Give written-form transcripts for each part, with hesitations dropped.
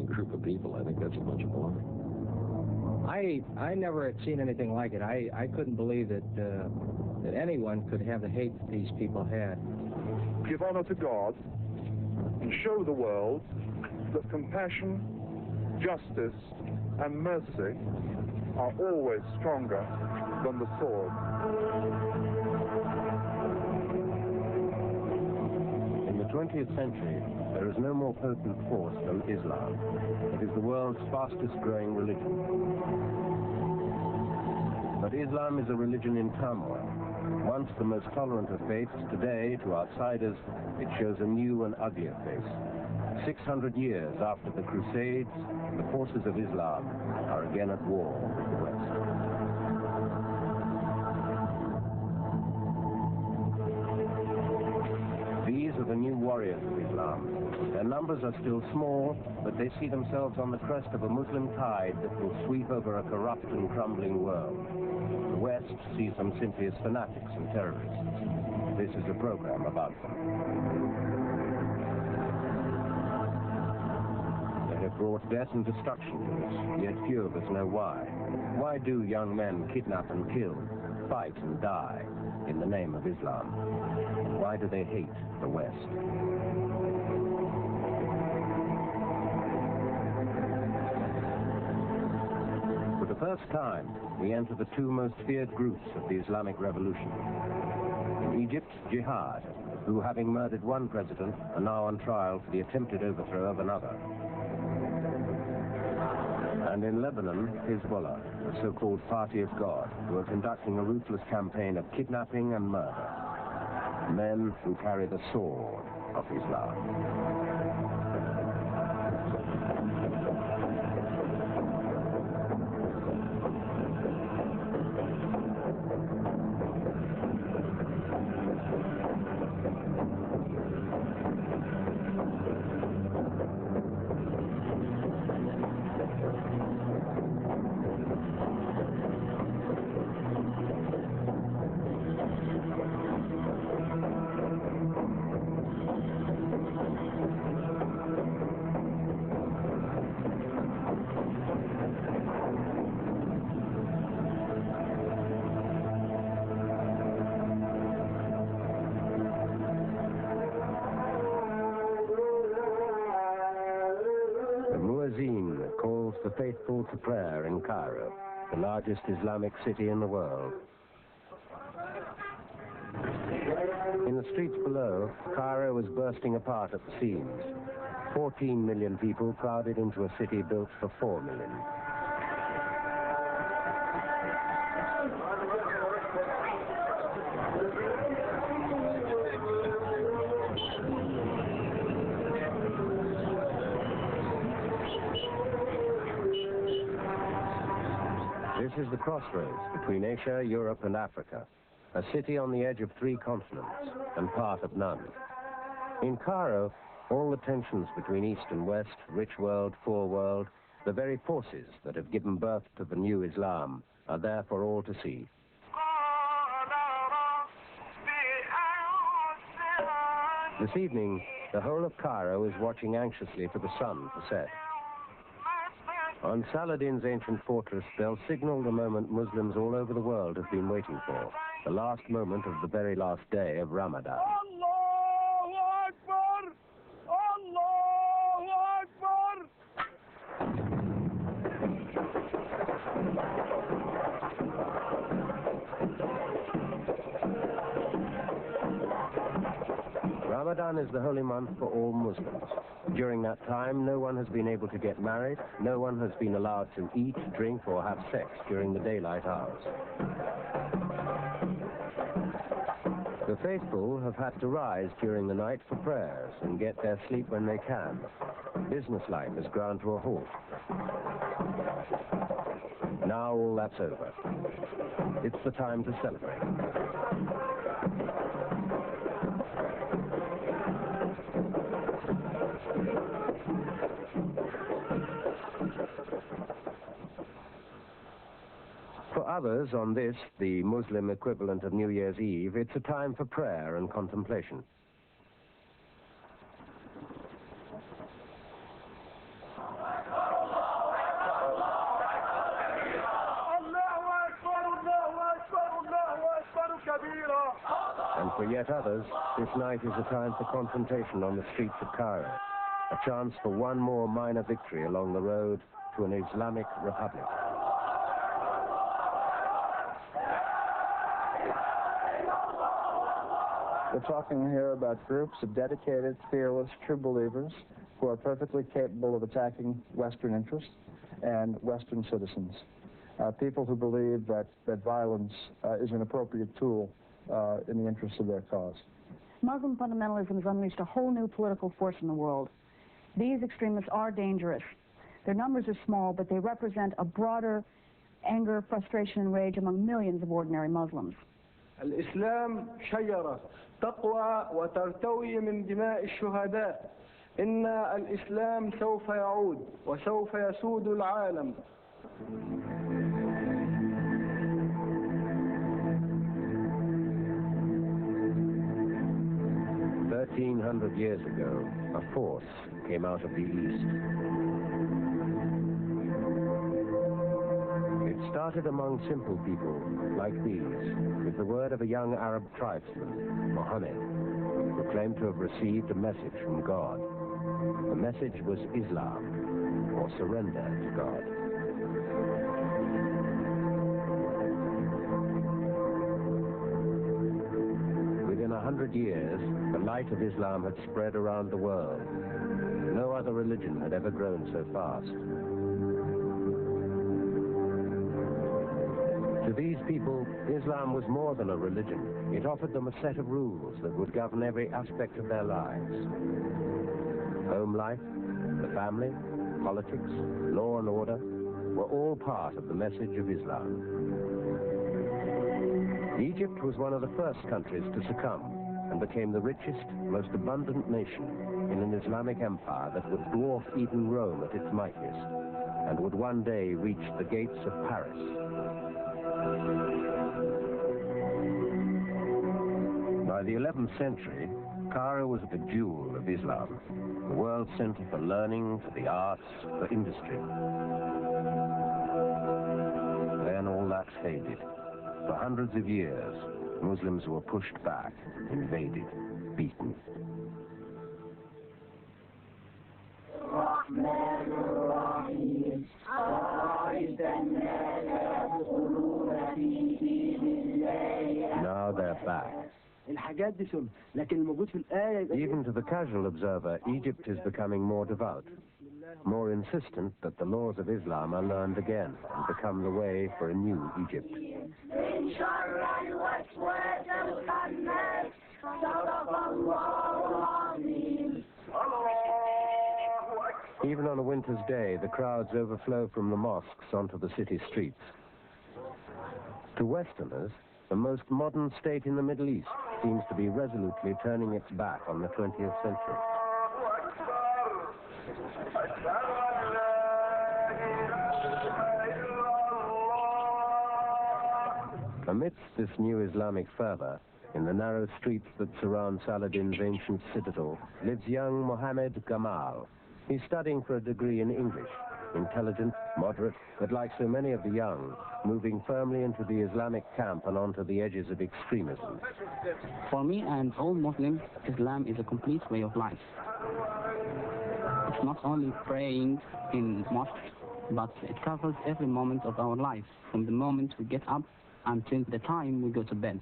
group of people. I think that's a bunch of baloney. I never had seen anything like it. I couldn't believe that anyone could have the hate that these people had. Give honor to God and show the world that compassion, justice, and mercy are always stronger than the sword. In the 20th century, there is no more potent force than Islam. It is the world's fastest growing religion. But Islam is a religion in turmoil. Once the most tolerant of faiths, today, to outsiders, it shows a new and uglier face. 600 years after the Crusades, the forces of Islam are again at war with the West. These are the new warriors of Islam. Their numbers are still small, but they see themselves on the crest of a Muslim tide that will sweep over a corrupt and crumbling world. The West sees them simply as fanatics and terrorists. This is a program about them. They have brought death and destruction to us, yet few of us know why. Why do young men kidnap and kill, fight and die in the name of Islam? Why do they hate the West? For the first time, we enter the two most feared groups of the Islamic Revolution. In Egypt, jihad, who, having murdered one president, are now on trial for the attempted overthrow of another. And in Lebanon, Hezbollah, the so-called Party of God, who are conducting a ruthless campaign of kidnapping and murder. Men who carry the sword of Islam. The faithful to prayer in Cairo, the largest Islamic city in the world. In the streets below, Cairo was bursting apart at the seams. 14 million people crowded into a city built for 4 million. This is the crossroads between Asia, Europe, and Africa, a city on the edge of 3 continents and part of none. In Cairo, all the tensions between East and West, rich world, poor world, the very forces that have given birth to the new Islam, are there for all to see. This evening, the whole of Cairo is watching anxiously for the sun to set. On Saladin's ancient fortress, they'll signal the moment Muslims all over the world have been waiting for, the last moment of the very last day of Ramadan. Allahu Akbar! Allahu Akbar! Ramadan is the holy month for all Muslims. During that time, no one has been able to get married, no one has been allowed to eat, drink, or have sex during the daylight hours. The faithful have had to rise during the night for prayers and get their sleep when they can. Business life has ground to a halt. Now all that's over. It's the time to celebrate. For others on this, the Muslim equivalent of New Year's Eve, it's a time for prayer and contemplation. And for yet others, this night is a time for confrontation on the streets of Cairo, a chance for one more minor victory along the road to an Islamic republic. We're talking here about groups of dedicated, fearless, true believers who are perfectly capable of attacking Western interests and Western citizens. People who believe that violence is an appropriate tool in the interests of their cause. Muslim fundamentalism has unleashed a whole new political force in the world. These extremists are dangerous. Their numbers are small, but they represent a broader anger, frustration, and rage among millions of ordinary Muslims. الإسلام شجرة تقوى وترتوي من دماء الشهداء. إن الإسلام سوف يعود وسوف يسود العالم. 1,300 years ago, a force came out of the east. It started among simple people like these, with the word of a young Arab tribesman, Muhammad, who claimed to have received a message from God. The message was Islam, or surrender to God. Within 100 years, the light of Islam had spread around the world. No other religion had ever grown so fast. To these people, Islam was more than a religion. It offered them a set of rules that would govern every aspect of their lives. Home life, the family, politics, law and order were all part of the message of Islam. Egypt was one of the first countries to succumb and became the richest, most abundant nation in an Islamic empire that would dwarf even Rome at its mightiest and would one day reach the gates of Paris. By the 11th century, Cairo was the jewel of Islam, the world center for learning, for the arts, for industry. Then all that faded. For hundreds of years, Muslims were pushed back, invaded, beaten. Now they're back. Even to the casual observer, Egypt is becoming more devout, more insistent that the laws of Islam are learned again and become the way for a new Egypt. Even on a winter's day, the crowds overflow from the mosques onto the city streets. To Westerners, the most modern state in the Middle East seems to be resolutely turning its back on the 20th century. Amidst this new Islamic fervor, in the narrow streets that surround Saladin's ancient citadel, lives young Mohammed Gamal. He's studying for a degree in English, intelligent, moderate, but like so many of the young, moving firmly into the Islamic camp and onto the edges of extremism. For me and all Muslims, Islam is a complete way of life. It's not only praying in mosques, but it covers every moment of our life, from the moment we get up until the time we go to bed.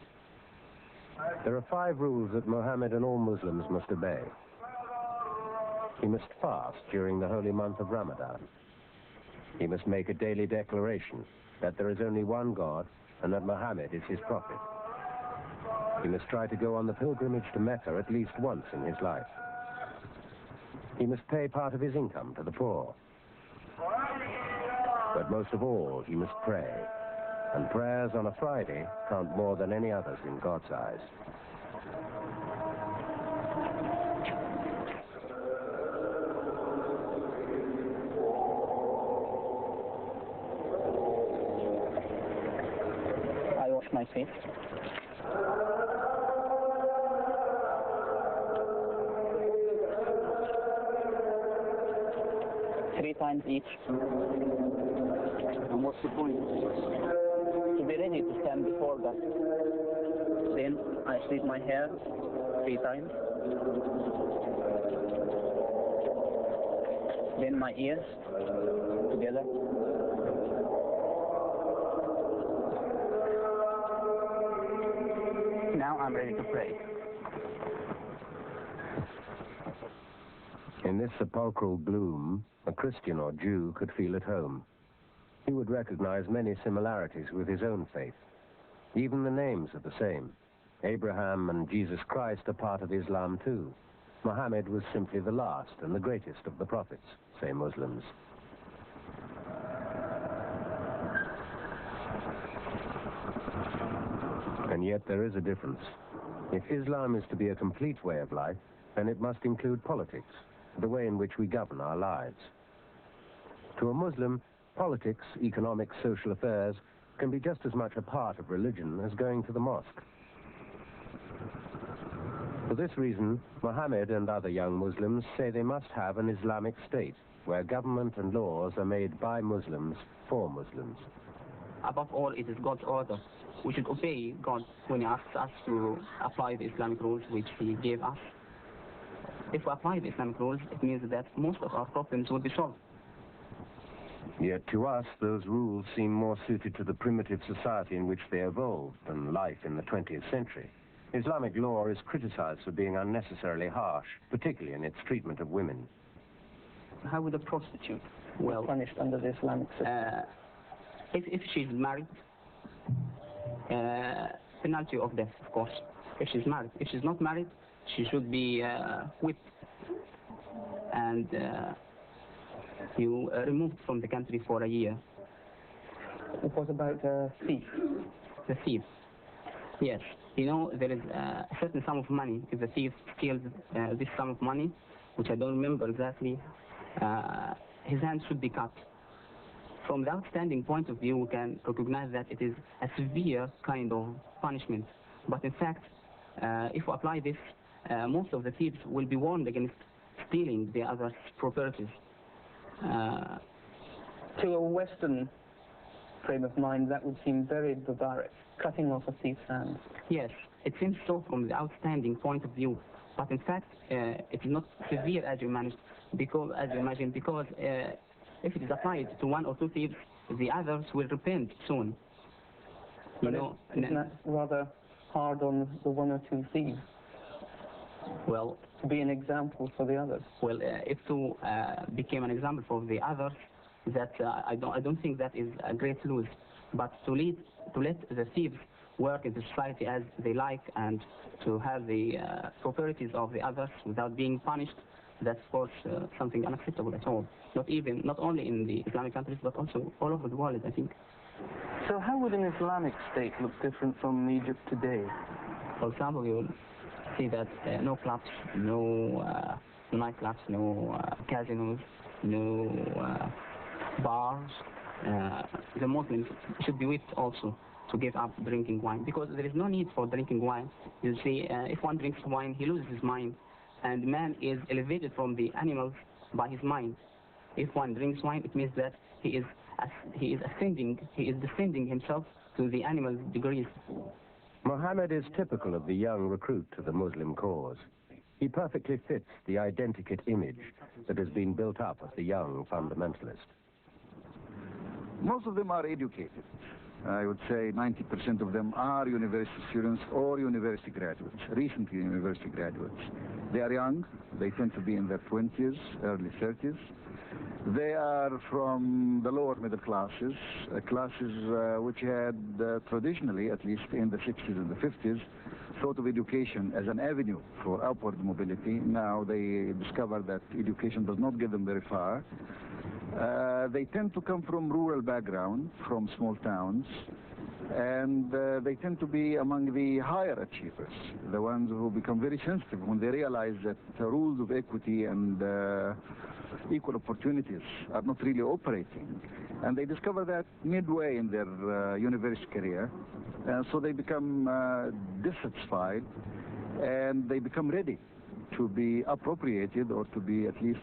There are 5 rules that Muhammad and all Muslims must obey. He must fast during the holy month of Ramadan. He must make a daily declaration that there is only one God and that Muhammad is his prophet. He must try to go on the pilgrimage to Mecca at least once in his life. He must pay part of his income to the poor. But most of all, he must pray. And prayers on a Friday count more than any others in God's eyes. I wash my face. Three times each. And what's the point? To be ready to stand before God. Then I slit my hair 3 times. Then my ears together. Now I'm ready to pray. In this sepulchral gloom, a Christian or Jew could feel at home. He would recognize many similarities with his own faith. Even the names are the same. Abraham and Jesus Christ are part of Islam too. Muhammad was simply the last and the greatest of the prophets, say Muslims. And yet there is a difference. If Islam is to be a complete way of life, then it must include politics, the way in which we govern our lives. To a Muslim, politics, economics, social affairs can be just as much a part of religion as going to the mosque. For this reason, Muhammad and other young Muslims say they must have an Islamic state where government and laws are made by Muslims for Muslims. Above all, it is God's order. We should obey God when He asks us to apply the Islamic rules which He gave us. If we apply the Islamic rules, it means that most of our problems will be solved. Yet to us, those rules seem more suited to the primitive society in which they evolved than life in the 20th century. Islamic law is criticized for being unnecessarily harsh, particularly in its treatment of women. How would a prostitute Be punished under the Islamic system? If she's married, penalty of death, of course, if she's married. If she's not married, she should be whipped and removed from the country for a year. What about thief? The thief. Yes. You know, there is a certain sum of money. If the thief steals this sum of money, which I don't remember exactly, his hand should be cut. From the outstanding point of view, we can recognize that it is a severe kind of punishment. But in fact, if we apply this, most of the thieves will be warned against stealing the other's properties. To a Western frame of mind, that would seem very barbaric, cutting off a thief's hand. Yes, it seems so from the outstanding point of view. But in fact, it is not severe as you imagine, because if it is applied to 1 or 2 thieves, the others will repent soon. Isn't that rather hard on the 1 or 2 thieves? Well, to be an example for the others. Well, if to become an example for the others, that I don't think that is a great lose. But to let the thieves work in the society as they like and to have the properties of the others without being punished, that's of course something unacceptable at all. Not only in the Islamic countries, but also all over the world, I think. So how would an Islamic state look different from Egypt today? For example, you will see that no clubs, no nightclubs, no casinos, no bars. The Muslims should be whipped also to give up drinking wine, because there is no need for drinking wine. You see, if one drinks wine, he loses his mind, and man is elevated from the animals by his mind. If one drinks wine, it means that he is descending himself to the animal degrees. Muhammad is typical of the young recruit to the Muslim cause. He perfectly fits the identikit image that has been built up of the young fundamentalist. Most of them are educated. I would say 90% of them are university students or university graduates, recently university graduates. They are young. They tend to be in their 20s, early 30s. They are from the lower middle classes, which had traditionally, at least in the 60s and the 50s, thought of education as an avenue for upward mobility. Now they discover that education does not get them very far. They tend to come from rural background, from small towns, and they tend to be among the higher achievers, the ones who become very sensitive when they realize that the rules of equity and equal opportunities are not really operating. And they discover that midway in their university career, so they become dissatisfied, and they become ready to be appropriated or to be at least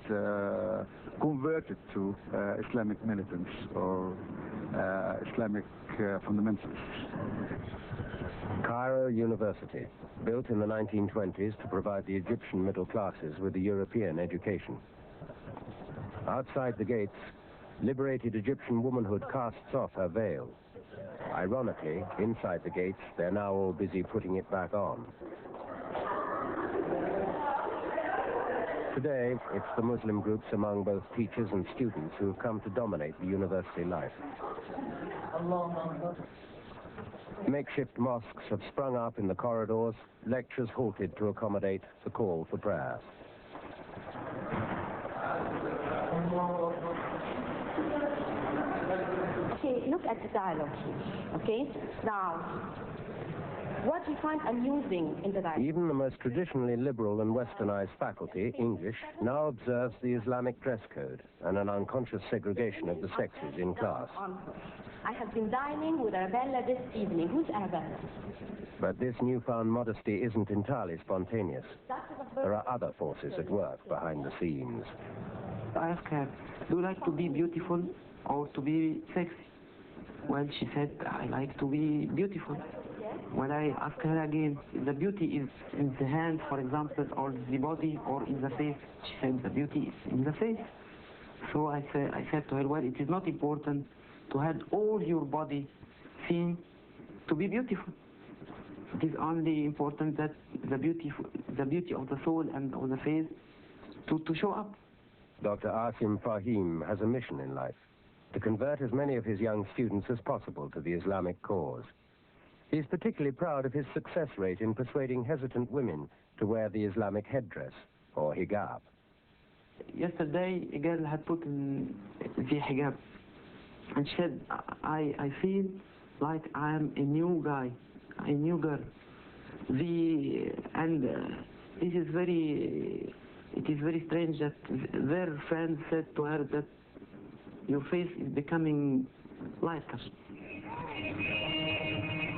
converted to Islamic militants or Islamic fundamentalists. Cairo University, built in the 1920s to provide the Egyptian middle classes with a European education. Outside the gates, liberated Egyptian womanhood casts off her veil. Ironically, inside the gates, they're now all busy putting it back on. Today, it's the Muslim groups among both teachers and students who have come to dominate the university life. Makeshift mosques have sprung up in the corridors, lectures halted to accommodate the call for prayer. Okay, look at the dialogue here, okay? Now, what do you find amusing in the dialogue? Even the most traditionally liberal and westernized faculty, English, now observes the Islamic dress code and an unconscious segregation of the sexes in class. I have been dining with Arabella this evening. Who's Arabella? But this newfound modesty isn't entirely spontaneous. There are other forces at work behind the scenes. I asked her, do you like to be beautiful or to be sexy? Well, she said, I like to be beautiful. When I asked her again, the beauty is in the hand, for example, or the body, or in the face, she said, the beauty is in the face. So I said to her, well, it is not important to have all your body seen to be beautiful. It is only important that the beauty of the soul and of the face to show up. Dr. Asim Fahim has a mission in life, to convert as many of his young students as possible to the Islamic cause. He's particularly proud of his success rate in persuading hesitant women to wear the Islamic headdress, or hijab. Yesterday, a girl had put in the hijab, and she said, I feel like I am a new guy, a new girl. It is very strange that their friend said to her that your face is becoming lighter.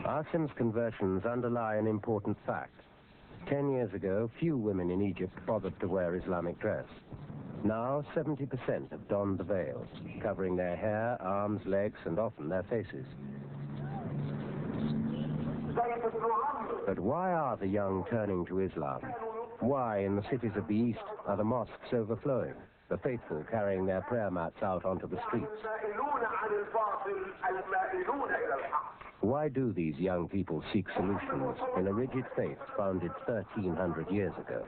Asim's conversions underlie an important fact. 10 years ago, few women in Egypt bothered to wear Islamic dress. Now, 70% have donned the veil, covering their hair, arms, legs, and often their faces. But why are the young turning to Islam? Why, in the cities of the East, are the mosques overflowing, the faithful carrying their prayer mats out onto the streets? Why do these young people seek solutions in a rigid faith founded 1,300 years ago?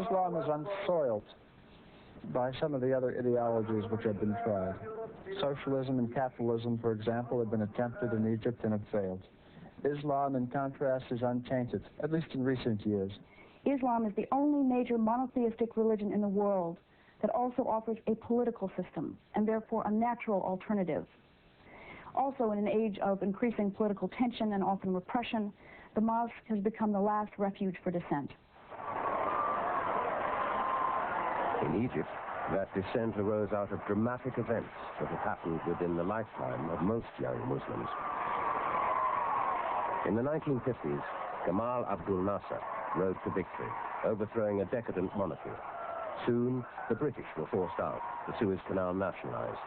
Islam is unsoiled by some of the other ideologies which have been tried. Socialism and capitalism, for example, have been attempted in Egypt and have failed. Islam, in contrast, is untainted, at least in recent years. Islam is the only major monotheistic religion in the world that also offers a political system, and therefore a natural alternative. Also, in an age of increasing political tension and often repression, the mosque has become the last refuge for dissent. In Egypt, that dissent arose out of dramatic events that have happened within the lifetime of most young Muslims. In the 1950s, Gamal Abdel Nasser rode to victory, overthrowing a decadent monarchy. Soon, the British were forced out, the Suez Canal nationalized.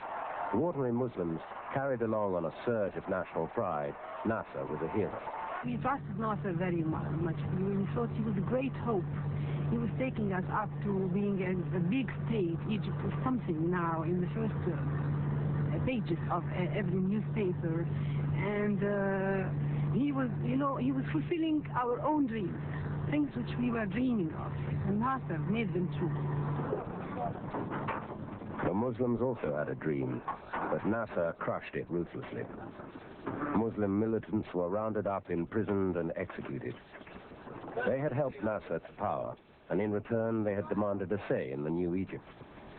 To ordinary Muslims, carried along on a surge of national pride, Nasser was a hero. We trusted Nasser very much. We thought he was a great hope. He was taking us up to being a big state. Egypt is something now in the first pages of every newspaper. And he was, he was fulfilling our own dreams, things which we were dreaming of. And Nasser made them true. The Muslims also had a dream, but Nasser crushed it ruthlessly. Muslim militants were rounded up, imprisoned, and executed. They had helped Nasser to power, and in return they had demanded a say in the new Egypt.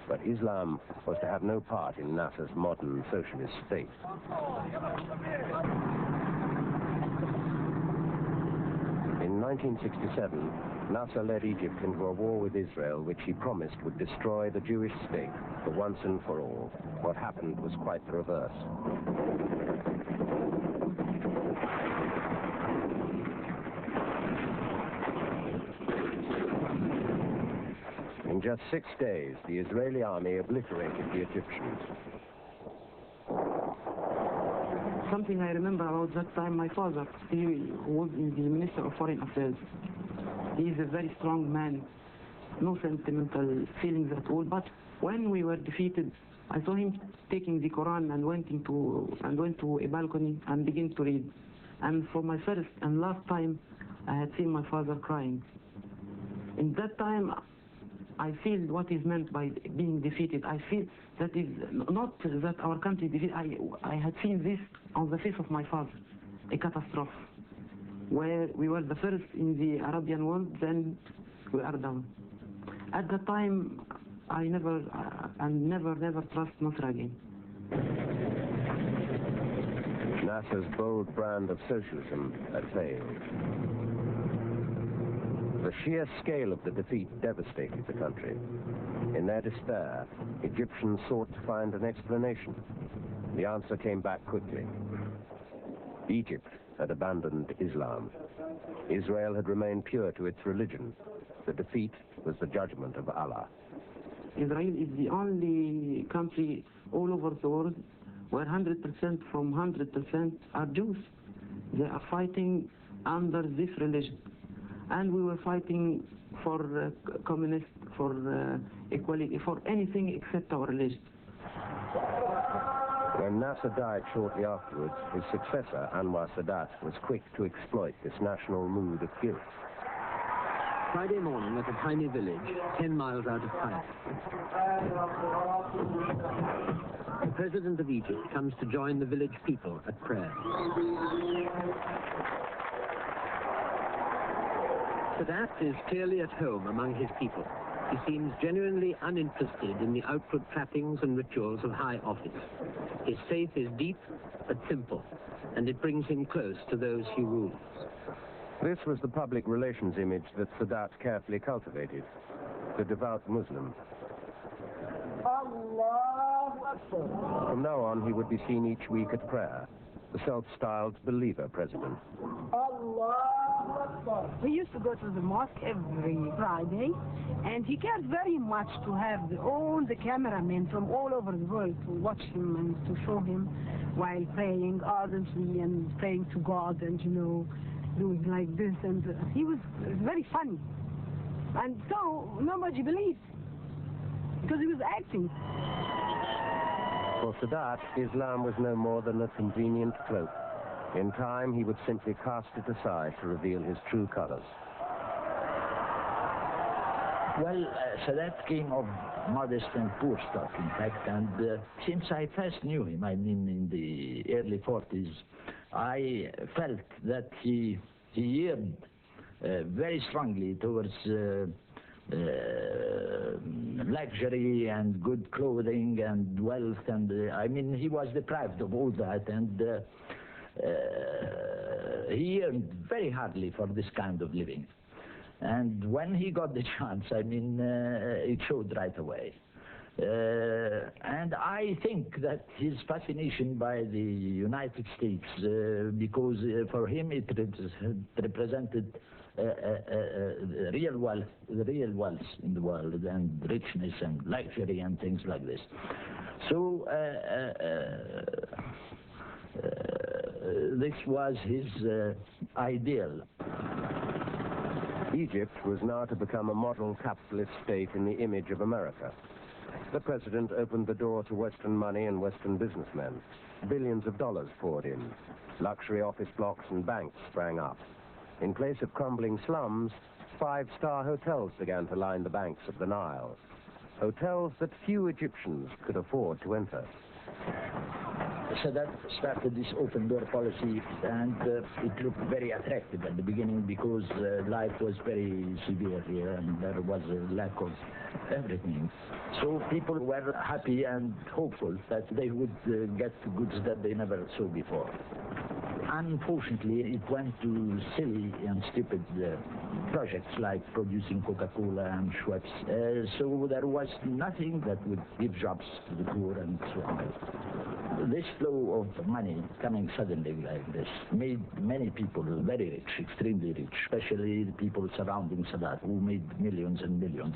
But Islam was to have no part in Nasser's modern socialist state. In 1967, Nasser led Egypt into a war with Israel which he promised would destroy the Jewish state for once and for all. What happened was quite the reverse. In just 6 days, the Israeli army obliterated the Egyptians. Something I remember about that time, my father, he was in the Minister of Foreign Affairs. He is a very strong man, no sentimental feelings at all, but when we were defeated, I saw him taking the Quran and went to a balcony and began to read. And for my first and last time, I had seen my father crying. In that time, I feel what is meant by being defeated. I feel that is not that our country defeated. I had seen this on the face of my father, a catastrophe, where we were the first in the Arabian world, then we are down. At that time, I never trust Nasser again. Nasser's bold brand of socialism had failed. The sheer scale of the defeat devastated the country. In their despair, Egyptians sought to find an explanation. The answer came back quickly. Egypt had abandoned Islam. Israel had remained pure to its religion. The defeat was the judgment of Allah. Israel is the only country all over the world where 100% from 100% are Jews. They are fighting under this religion. And we were fighting for communist, for equality, for anything except our religion. When Nasser died shortly afterwards, his successor, Anwar Sadat, was quick to exploit this national mood of guilt. Friday morning at a tiny village, 10 miles out of Cairo. The President of Egypt comes to join the village people at prayer. Sadat is clearly at home among his people. He seems genuinely uninterested in the outward trappings and rituals of high office. His faith is deep but simple, and it brings him close to those he rules. This was the public relations image that Sadat carefully cultivated, the devout Muslim. From now on, he would be seen each week at prayer, the self-styled believer president. We used to go to the mosque every Friday, and he cared very much to have all the cameramen from all over the world to watch him and to show him while praying ardently and praying to God and, you know, doing like this. And he was very funny. And so nobody believed, because he was acting. For Sadat, Islam was no more than a convenient cloak. In time, he would simply cast it aside to reveal his true colors. Well, Sadat came of modest and poor stock, in fact, and since I first knew him, I mean in the early 40s, I felt that he yearned very strongly towards luxury and good clothing and wealth, and I mean he was deprived of all that, and he yearned very hardly for this kind of living. And when he got the chance, I mean, it showed right away. And I think that his fascination by the United States, because for him it represented real wealth, the real wealth in the world, and richness and luxury and things like this. So this was his ideal. Egypt was now to become a model capitalist state in the image of America. The president opened the door to Western money and Western businessmen. Billions of dollars poured in. Luxury office blocks and banks sprang up. In place of crumbling slums, 5-star hotels began to line the banks of the Nile. Hotels that few Egyptians could afford to enter. Sadat started this open door policy, and it looked very attractive at the beginning because life was very severe here and there was a lack of everything. So people were happy and hopeful that they would get goods that they never saw before. Unfortunately, it went to silly and stupid projects like producing Coca-Cola and Schweppes. So there was nothing that would give jobs to the poor and so on. This flow of money coming suddenly like this made many people very rich, extremely rich, especially the people surrounding Sadat, who made millions and millions.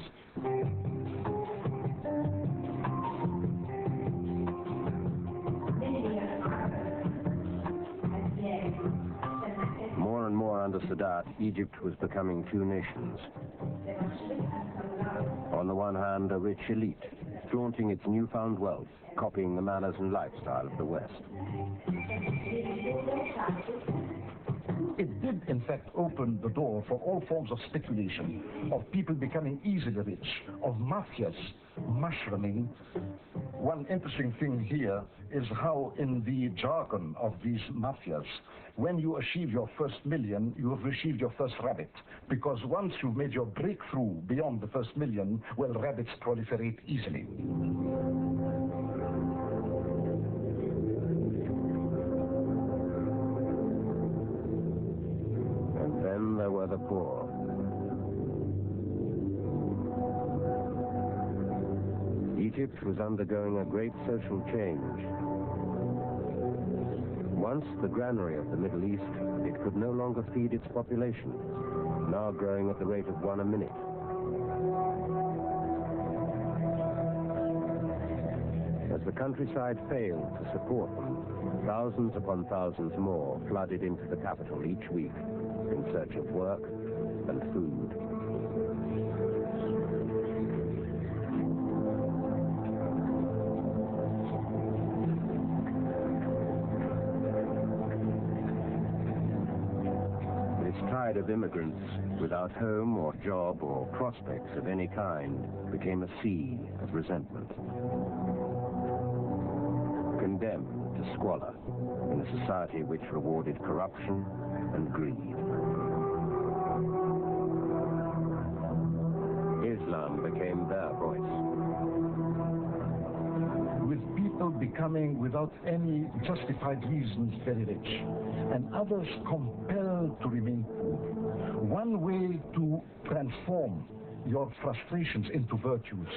Now under Sadat, Egypt was becoming two nations. On the one hand, a rich elite, flaunting its newfound wealth, copying the manners and lifestyle of the West. It did, in fact, open the door for all forms of speculation, of people becoming easily rich, of mafias mushrooming. One interesting thing here is how in the jargon of these mafias, when you achieve your first million, you have received your first rabbit. Because once you've made your breakthrough beyond the first million, well, rabbits proliferate easily. And then there were the poor. Egypt was undergoing a great social change. Once the granary of the Middle East, it could no longer feed its population, now growing at the rate of 1 a minute. As the countryside failed to support them, thousands upon thousands more flooded into the capital each week in search of work and food. Tide of immigrants without home or job or prospects of any kind became a sea of resentment. Condemned to squalor in a society which rewarded corruption and greed. Islam became their voice. With people becoming, without any justified reasons, very rich, and others compelled to remain poor. One way to transform your frustrations into virtues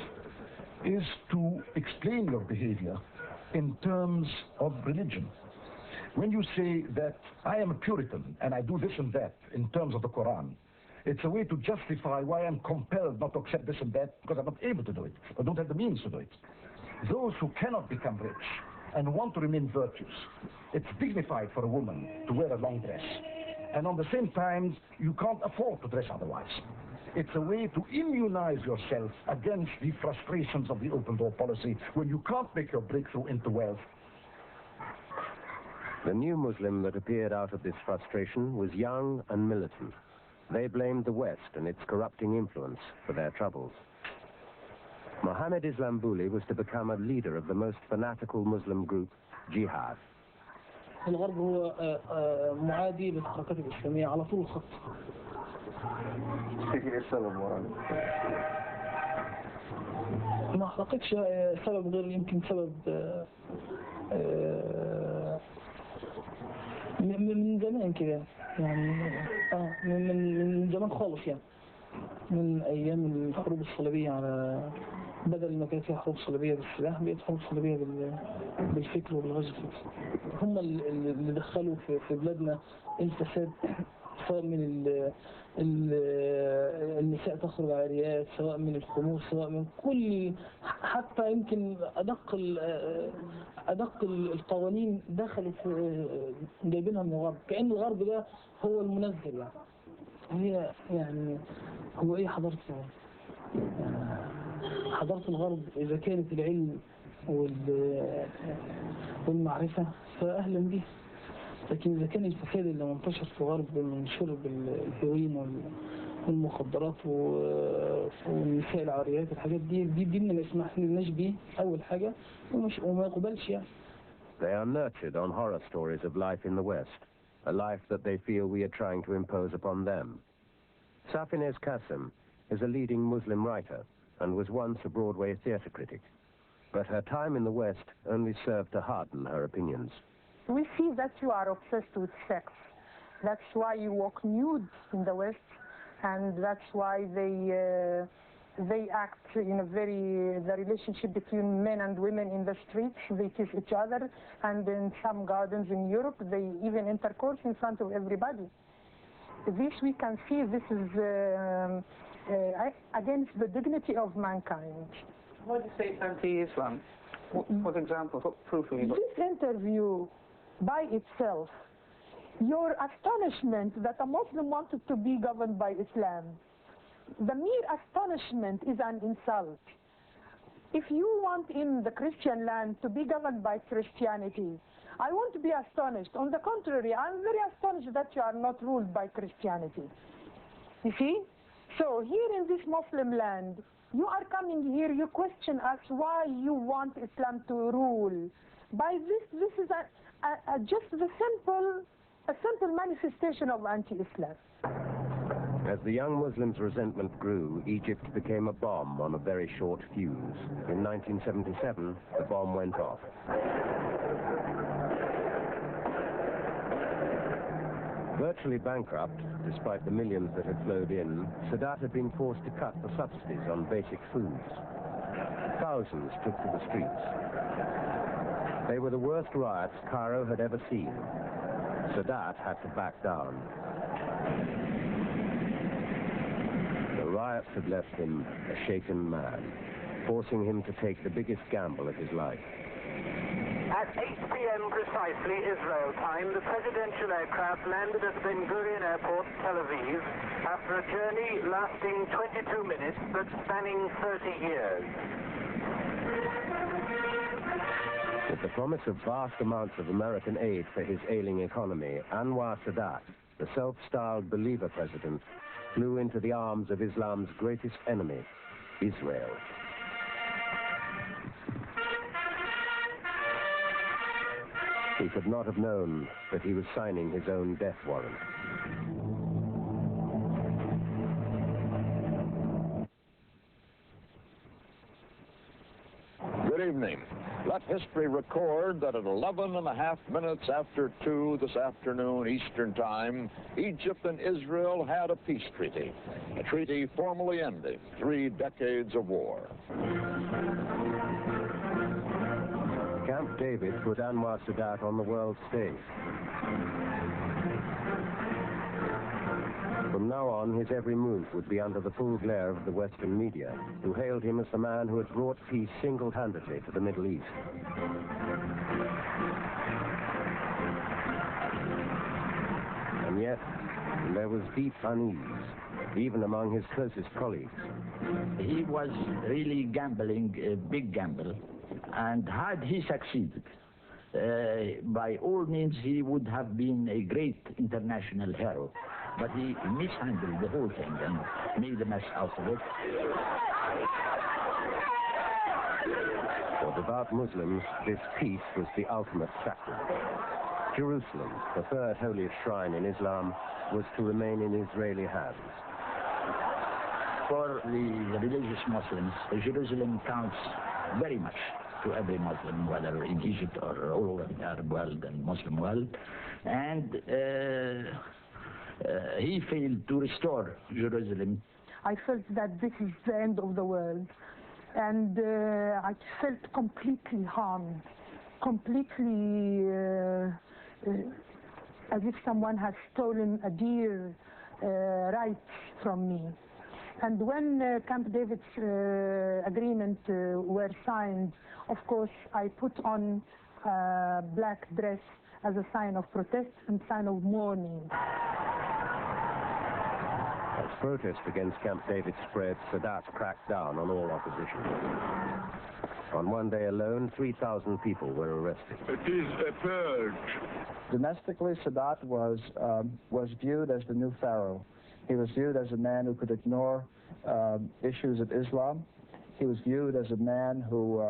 is to explain your behavior in terms of religion. When you say that I am a Puritan and I do this and that in terms of the Quran, it's a way to justify why I'm compelled not to accept this and that because I'm not able to do it, or don't have the means to do it. Those who cannot become rich and want to remain virtuous, it's dignified for a woman to wear a long dress. And on the same time, you can't afford to dress otherwise. It's a way to immunize yourself against the frustrations of the open door policy when you can't make your breakthrough into wealth. The new Muslim that appeared out of this frustration was young and militant. They blamed the West and its corrupting influence for their troubles. Mohammed Islambuli was to become a leader of the most fanatical Muslim group, Jihad. الغرب هو معادي للحركات الإسلامية على طول الخط. ايه السبب ورا؟ ما أعتقدش سبب غير يمكن سبب من زمان كده يعني من زمان خالص يعني من أيام الحروب الصليبية على بدل ما كانت فيها حروب صليبية بالسلاح بقت حروب صليبية بالفكر وبالغزو الفكري. هم اللي دخلوا في بلادنا الفساد سواء من النساء تخرج عاريات سواء من الخمور سواء من كل حتى يمكن أدق القوانين دخلت جايبينها من الغرب كأن الغرب ده هو المنزل يعني. هي يعني هو ايه حضارة الغرب؟ حضارة الغرب إذا كانت العلم والمعرفة فأهلا به، لكن إذا كان الفساد اللي منتشر في الغرب من شرب الهيروين والمخدرات والنساء العاريات الحاجات دي ديننا ما يسمح لناش بيه أول حاجة وما يقبلش يعني. They are nurtured on horror stories of life in the West, a life that they feel we are trying to impose upon them. Safinez Qasim is a leading Muslim writer and was once a Broadway theatre critic. But her time in the West only served to harden her opinions. We see that you are obsessed with sex. That's why you walk nude in the West, and that's why they act in the relationship between men and women in the streets. They kiss each other, and in some gardens in Europe, they even intercourse in front of everybody. This we can see, this is against the dignity of mankind. What do you say is anti-Islam? What example, what proof have you got? This interview by itself your astonishment that a Muslim wanted to be governed by Islam. The mere astonishment is an insult. If you want in the Christian land to be governed by Christianity, I won't be astonished. On the contrary, I'm very astonished that you are not ruled by Christianity. You see? So here in this Muslim land, you are coming here, you question us why you want Islam to rule. By this is just a simple manifestation of anti-Islam. As the young Muslims' resentment grew, Egypt became a bomb on a very short fuse. In 1977, the bomb went off. Virtually bankrupt, despite the millions that had flowed in, Sadat had been forced to cut the subsidies on basic foods. Thousands took to the streets. They were the worst riots Cairo had ever seen. Sadat had to back down. The riots had left him a shaken man, forcing him to take the biggest gamble of his life. At 8 p.m. precisely, Israel time, the presidential aircraft landed at Ben Gurion Airport, Tel Aviv, after a journey lasting 22 minutes but spanning 30 years. With the promise of vast amounts of American aid for his ailing economy, Anwar Sadat, the self-styled believer president, flew into the arms of Islam's greatest enemy, Israel. He could not have known that he was signing his own death warrant. Good evening. Let history record that at 11.5 minutes after 2 this afternoon Eastern Time, Egypt and Israel had a peace treaty, a treaty formally ending 3 decades of war. Camp David put Anwar Sadat on the world stage. From now on, his every move would be under the full glare of the Western media, who hailed him as the man who had brought peace single-handedly to the Middle East. And yet, there was deep unease, even among his closest colleagues. He was really gambling, a big gamble, and had he succeeded, by all means he would have been a great international hero. But he mishandled the whole thing and made a mess out of it. For devout Muslims, this peace was the ultimate sacrament. Jerusalem, the third holiest shrine in Islam, was to remain in Israeli hands. For the religious Muslims, Jerusalem counts very much to every Muslim, whether in Egypt or all over the Arab world and Muslim world. And he failed to restore Jerusalem. I felt that this is the end of the world, and I felt completely harmed, completely as if someone has stolen a dear right from me. And when Camp David's agreement were signed, of course, I put on a black dress as a sign of protest and sign of mourning. As protest against Camp David spread, Sadat cracked down on all opposition. On one day alone, 3,000 people were arrested. It is a purge. Domestically, Sadat was viewed as the new pharaoh. He was viewed as a man who could ignore issues of Islam. He was viewed as a man who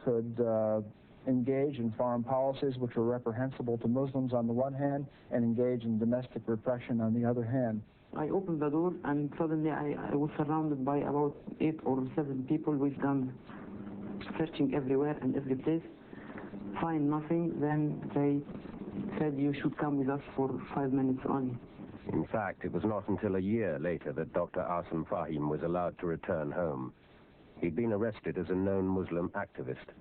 could engage in foreign policies which were reprehensible to Muslims on the one hand and engage in domestic repression on the other hand. I opened the door and suddenly I was surrounded by about 8 or 7 people with guns, searching everywhere and every place. Find nothing, then they said you should come with us for 5 minutes only. In fact, it was not until a year later that Dr. Asim Fahim was allowed to return home. He'd been arrested as a known Muslim activist.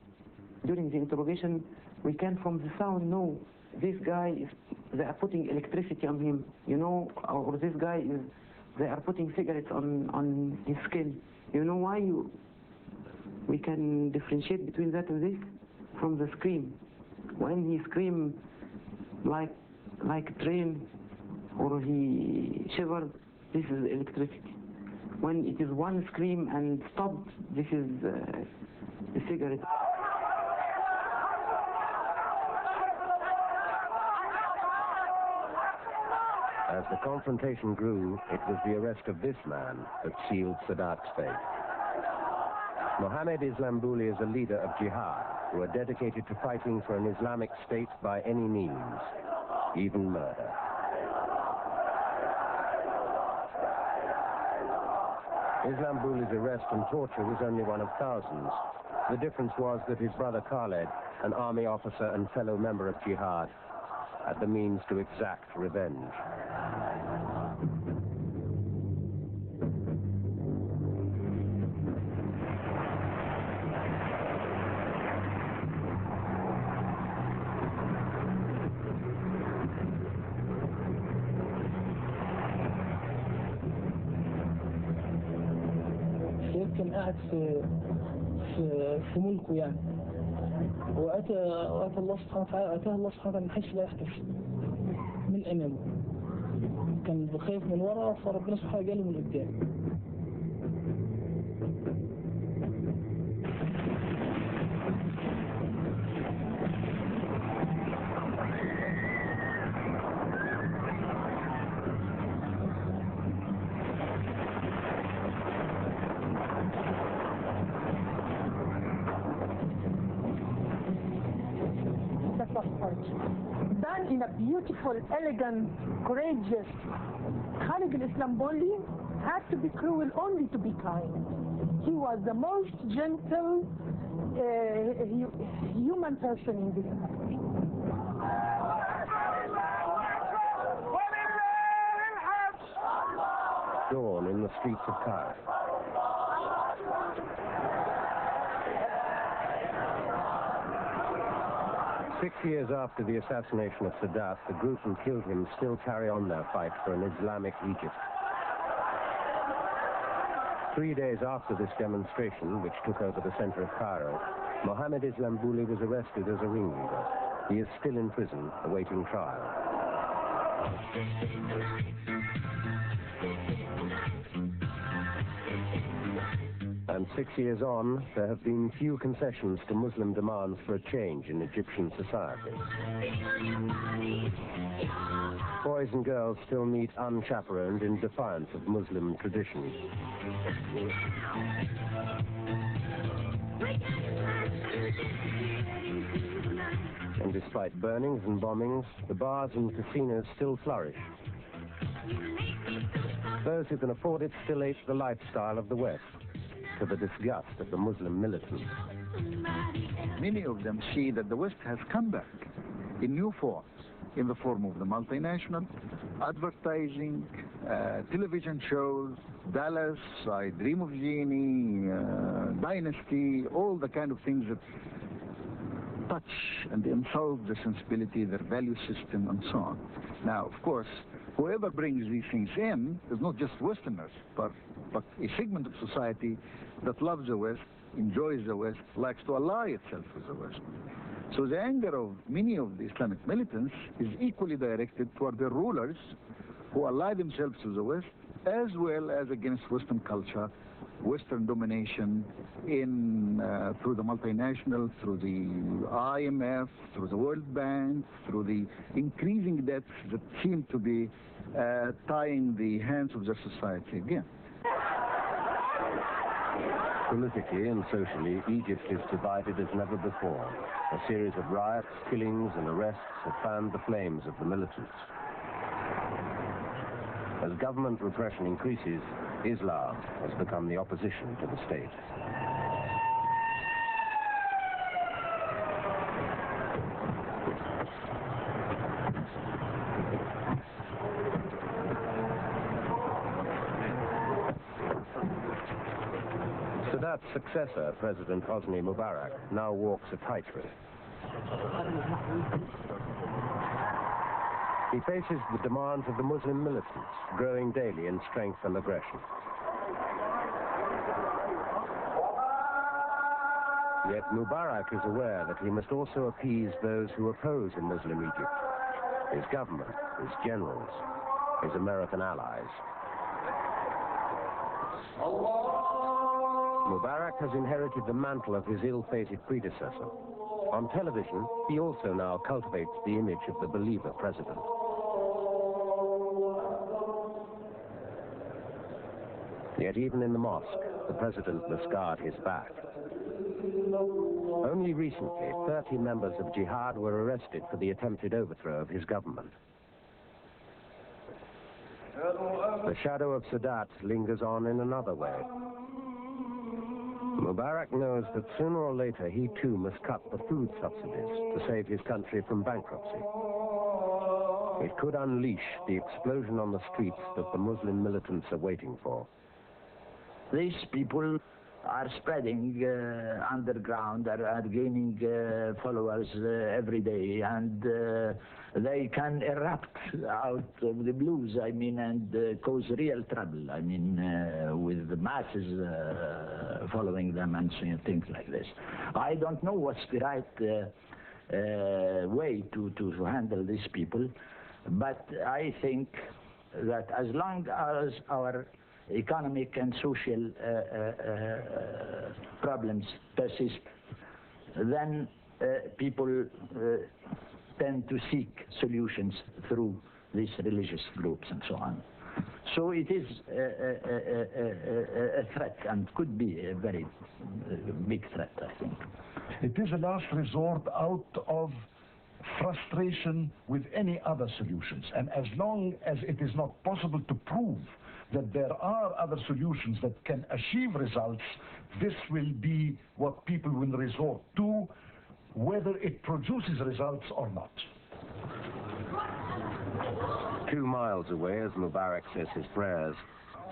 During the interrogation, we can from the sound know this guy is, they are putting electricity on him, you know, or this guy is, they are putting cigarettes on his skin. You know why we can differentiate between that and this? From the scream. When he screamed, like a train, or he shivered. This is electricity. When it is one scream and stop, this is a cigarette. As the confrontation grew, it was the arrest of this man that sealed Sadat's fate. Mohammed Islambouli is a leader of jihad who are dedicated to fighting for an Islamic state by any means, even murder. Islambouli's arrest and torture was only one of thousands. The difference was that his brother Khaled, an army officer and fellow member of jihad, had the means to exact revenge. كان قاعد في ملكه يعني، وأتى الله سبحانه وتعالى، أتاه الله سبحانه وتعالى من حيث لا يحتسب من أمامه. كان خايف من ورا، فربنا سبحانه جاله من قدام. Done in a beautiful, elegant, courageous. Khalid al-Islambouli had to be cruel only to be kind. He was the most gentle human person in this country. Dawn in the streets of Cairo. Six years after the assassination of Sadat, the group who killed him still carry on their fight for an Islamic Egypt. 3 days after this demonstration, which took over the center of Cairo, Mohammed Islambouli was arrested as a ringleader. He is still in prison, awaiting trial. And 6 years on, there have been few concessions to Muslim demands for a change in Egyptian society. Boys and girls still meet unchaperoned in defiance of Muslim traditions. And despite burnings and bombings, the bars and casinos still flourish. Those who can afford it still ape the lifestyle of the West, to the disgust of the Muslim militants. Many of them see that the West has come back in new forms, in the form of the multinational, advertising, television shows, Dallas, I Dream of Jeannie, Dynasty, all the kind of things that touch and insult their sensibility, their value system, and so on. Now, of course, whoever brings these things in is not just Westerners, but a segment of society that loves the West, enjoys the West, likes to ally itself with the West. So the anger of many of the Islamic militants is equally directed toward their rulers who ally themselves to the West, as well as against Western culture, Western domination through the multinational, through the IMF, through the World Bank, through the increasing debts that seem to be tying the hands of their society again. Politically and socially, Egypt is divided as never before. A series of riots, killings, and arrests have fanned the flames of the militants. As government repression increases, Islam has become the opposition to the state. Sadat's successor, President Hosni Mubarak, now walks a tightrope. He faces the demands of the Muslim militants, growing daily in strength and aggression. Yet Mubarak is aware that he must also appease those who oppose a Muslim Egypt. his government, his generals, his American allies. Mubarak has inherited the mantle of his ill-fated predecessor. On television, he also now cultivates the image of the believer president. Yet even in the mosque, the president must guard his back. Only recently, 30 members of Jihad were arrested for the attempted overthrow of his government. The shadow of Sadat lingers on in another way. Mubarak knows that sooner or later he too must cut the food subsidies to save his country from bankruptcy. It could unleash the explosion on the streets that the Muslim militants are waiting for. These people are spreading underground, are gaining followers every day, and they can erupt out of the blues, I mean, and cause real trouble, I mean, with the masses following them and things like this. I don't know what's the right way to handle these people, but I think that as long as our economic and social problems persist, then people tend to seek solutions through these religious groups and so on. So it is a threat, and could be a very big threat, I think. It is a last resort out of frustration with any other solutions. And as long as it is not possible to prove that there are other solutions that can achieve results, this will be what people will resort to, whether it produces results or not. 2 miles away, as Mubarak says his prayers,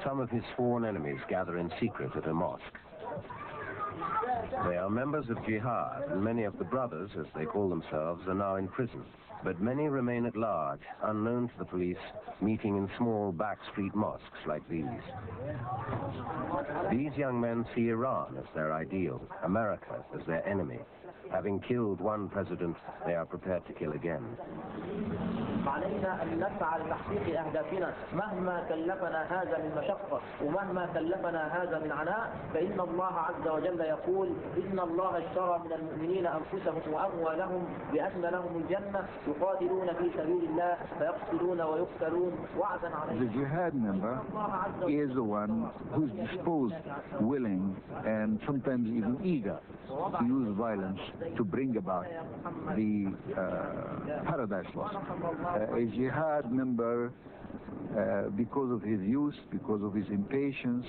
some of his sworn enemies gather in secret at a mosque. They are members of Jihad, and many of the brothers, as they call themselves, are now in prison. But many remain at large, unknown to the police, meeting in small back-street mosques like these. These young men see Iran as their ideal, America as their enemy. Having killed one president, they are prepared to kill again. علينا أن نسعى لتحقيق أهدافنا مهما كلفنا هذا من مشقة ومهما كلفنا هذا من عناء، فإن الله عز وجل يقول إن الله اشترى من المؤمنين أنفسهم وأموالهم بأن لهم الجنة يقاتلون في سبيل الله فيقتلون ويقتلون وعدا عليه. The jihad member is the one who's disposed, willing, and sometimes even eager to use violence to bring about the paradise lost. A jihad member, because of his youth, because of his impatience,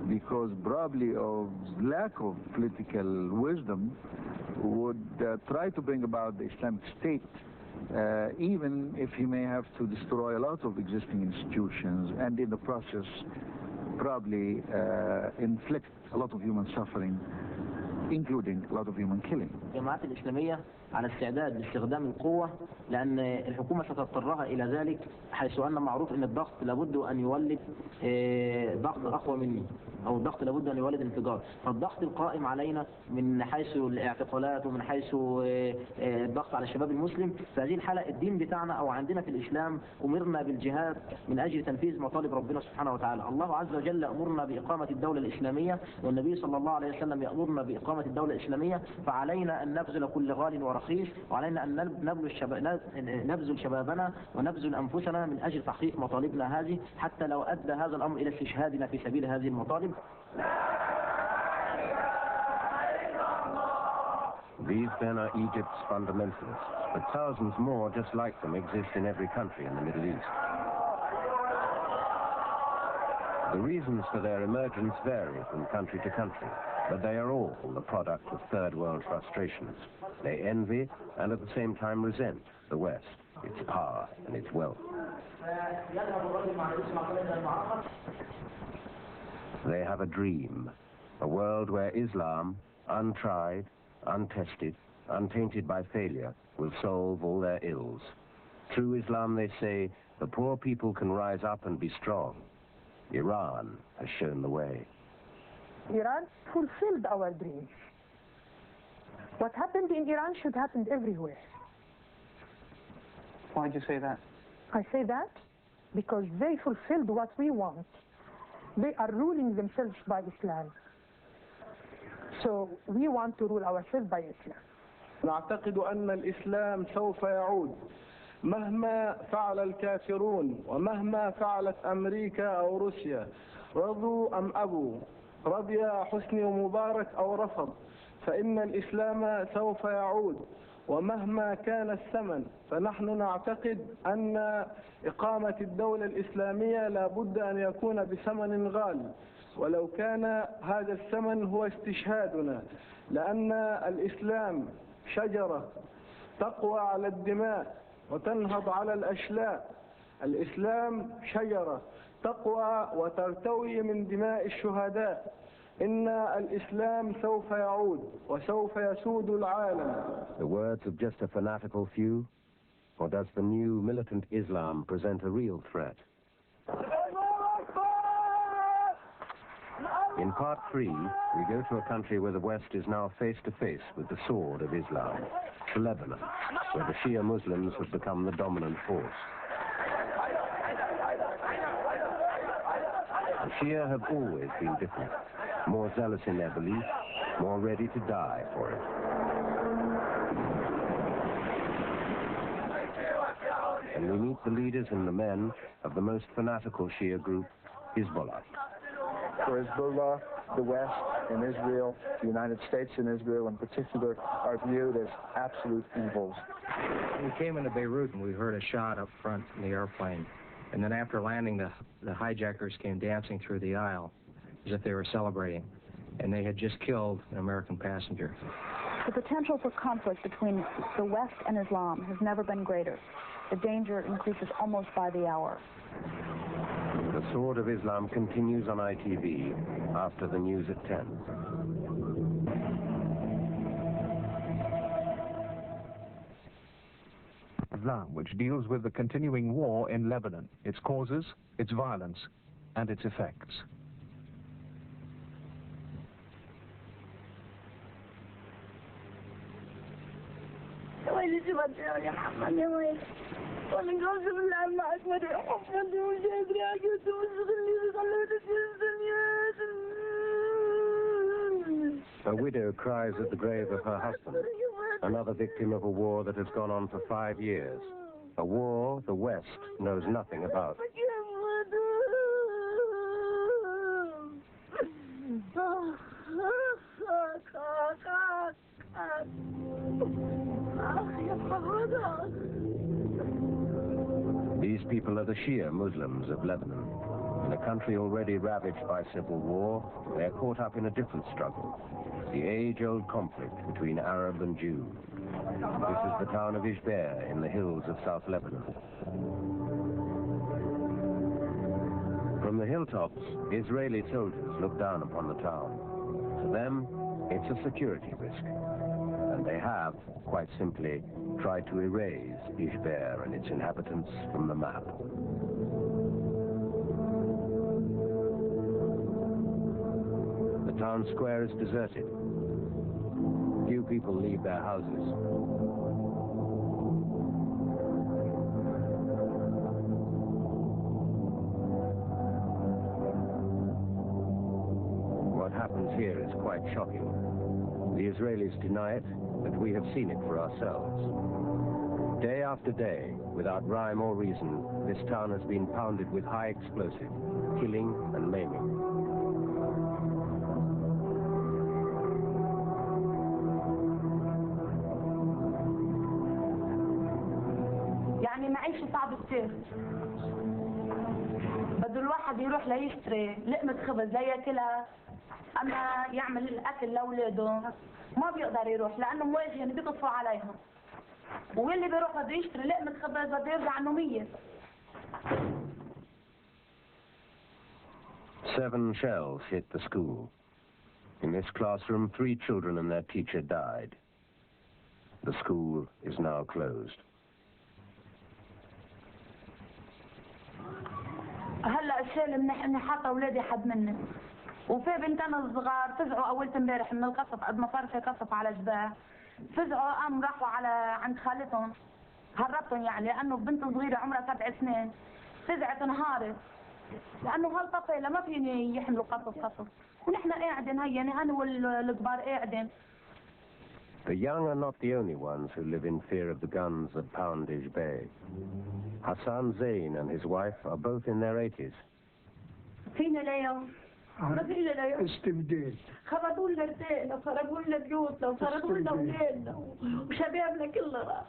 because probably of lack of political wisdom, would try to bring about the Islamic State, even if he may have to destroy a lot of existing institutions, and in the process probably inflict a lot of human suffering, including a lot of human killing. الجماعات الإسلامية على استعداد لاستخدام القوة، لأن الحكومة ستضطرها إلى ذلك، حيث أن معروف أن الضغط لابد أن يولد ضغط أقوى منه، أو الضغط لابد أن يولد انفجار. فالضغط القائم علينا من حيث الاعتقالات ومن حيث الضغط على الشباب المسلم، في هذه الحالة الدين بتاعنا أو عندنا في الإسلام أمرنا بالجهاد من أجل تنفيذ مطالب ربنا سبحانه وتعالى. الله عز وجل أمرنا بإقامة الدولة الإسلامية، والنبي صلى الله عليه وسلم يأمرنا بإقامة الدولة الإسلامية، فعلينا أن نبذل كل غال ورخيص، وعلينا أن نبذل شبابنا ونبذل أنفسنا من أجل تحقيق مطالبنا هذه، حتى لو أدى هذا الأمر إلى استشهادنا في سبيل هذه المطالب. These then are Egypt's fundamentalists, but thousands more just like them exist in every country in the Middle East. The reasons for their emergence vary from country to country, but they are all the product of third world frustrations. They envy and at the same time resent the West, its power and its wealth. They have a dream, a world where Islam, untried, untested, untainted by failure, will solve all their ills. Through Islam, they say, the poor people can rise up and be strong. Iran has shown the way. Iran fulfilled our dreams. What happened in Iran should happen everywhere. Why do you say that? I say that because they fulfilled what we want. They are ruling themselves by Islam. So we want to rule ourselves by Islam. نعتقد أن الإسلام سوف يعود مهما فعل الكافرون ومهما فعلت أمريكا أو روسيا، رضوا أم أبوا، رضي حسني مبارك أو رفض، فإن الإسلام سوف يعود ومهما كان الثمن. فنحن نعتقد أن إقامة الدولة الإسلامية لا بد أن يكون بثمن غالي، ولو كان هذا الثمن هو استشهادنا، لأن الإسلام شجرة تقوى على الدماء وتنهض على الأشلاء. الإسلام شجرة تقوى وترتوي من دماء الشهداء. إن الإسلام سوف يعود وسوف يسود العالم. The words of just a fanatical few? Or does the new militant Islam present a real threat? In part 3, we go to a country where the West is now face to face with the sword of Islam, to Lebanon, where the Shia Muslims have become the dominant force. The Shia have always been different, more zealous in their belief, more ready to die for it. And we meet the leaders and the men of the most fanatical Shia group, Hezbollah. For Hezbollah, the West and Israel, the United States and Israel in particular, are viewed as absolute evils. We came into Beirut and we heard a shot up front in the airplane. And then after landing, the hijackers came dancing through the aisle as if they were celebrating. And they had just killed an American passenger. The potential for conflict between the West and Islam has never been greater. The danger increases almost by the hour. The Sword of Islam continues on ITV after the news at 10. Islam, which deals with the continuing war in Lebanon, its causes, its violence, and its effects. A widow cries at the grave of her husband, another victim of a war that has gone on for 5 years, a war the West knows nothing about. These people are the Shia Muslims of Lebanon. In a country already ravaged by civil war, they are caught up in a different struggle, the age-old conflict between Arab and Jew. This is the town of Ishbeer in the hills of South Lebanon. From the hilltops, Israeli soldiers look down upon the town. To them, it's a security risk. And they have, quite simply, tried to erase Ishbeer and its inhabitants from the map. The town square is deserted. Few people leave their houses. What happens here is quite shocking. The Israelis deny it, but we have seen it for ourselves. Day after day, without rhyme or reason, this town has been pounded with high explosive, killing and maiming. يعني معيشة صعبة كتير. بده الواحد يروح ليشتري لقمة خبز لياكلها، أما يعمل الأكل لأولاده ما بيقدر يروح لأنه مواجهة بيقطفوا عليهم. واللي بيروح بده يشتري لقمة خبز بده يرجع نومية. 7 shells hit the school. In this classroom, 3 children and their teacher died. The school is now closed. هلا الشيء مني حاطه اولادي حد مني وفي بنتين الصغار فزعوا اول امبارح من القصف قد ما صار في قصف على جباه فزعوا قام راحوا على عند خالتهم هربتهم يعني لانه بنت صغيره عمرها 7 سنين فزعت انهارت لانه هالطفيله ما فيني يحملوا قصص ونحن قاعدين هيني انا والكبار قاعدين. The young are not the only ones who live in fear of the guns at Poundage Bay. Hassan Zain and his wife are both in their 80s. فينا اليوم ما فينا اليوم استبداد خربوا لنا بيتنا وخربوا لنا بيوتنا وخربوا لنا اولادنا وشبابنا كله راح.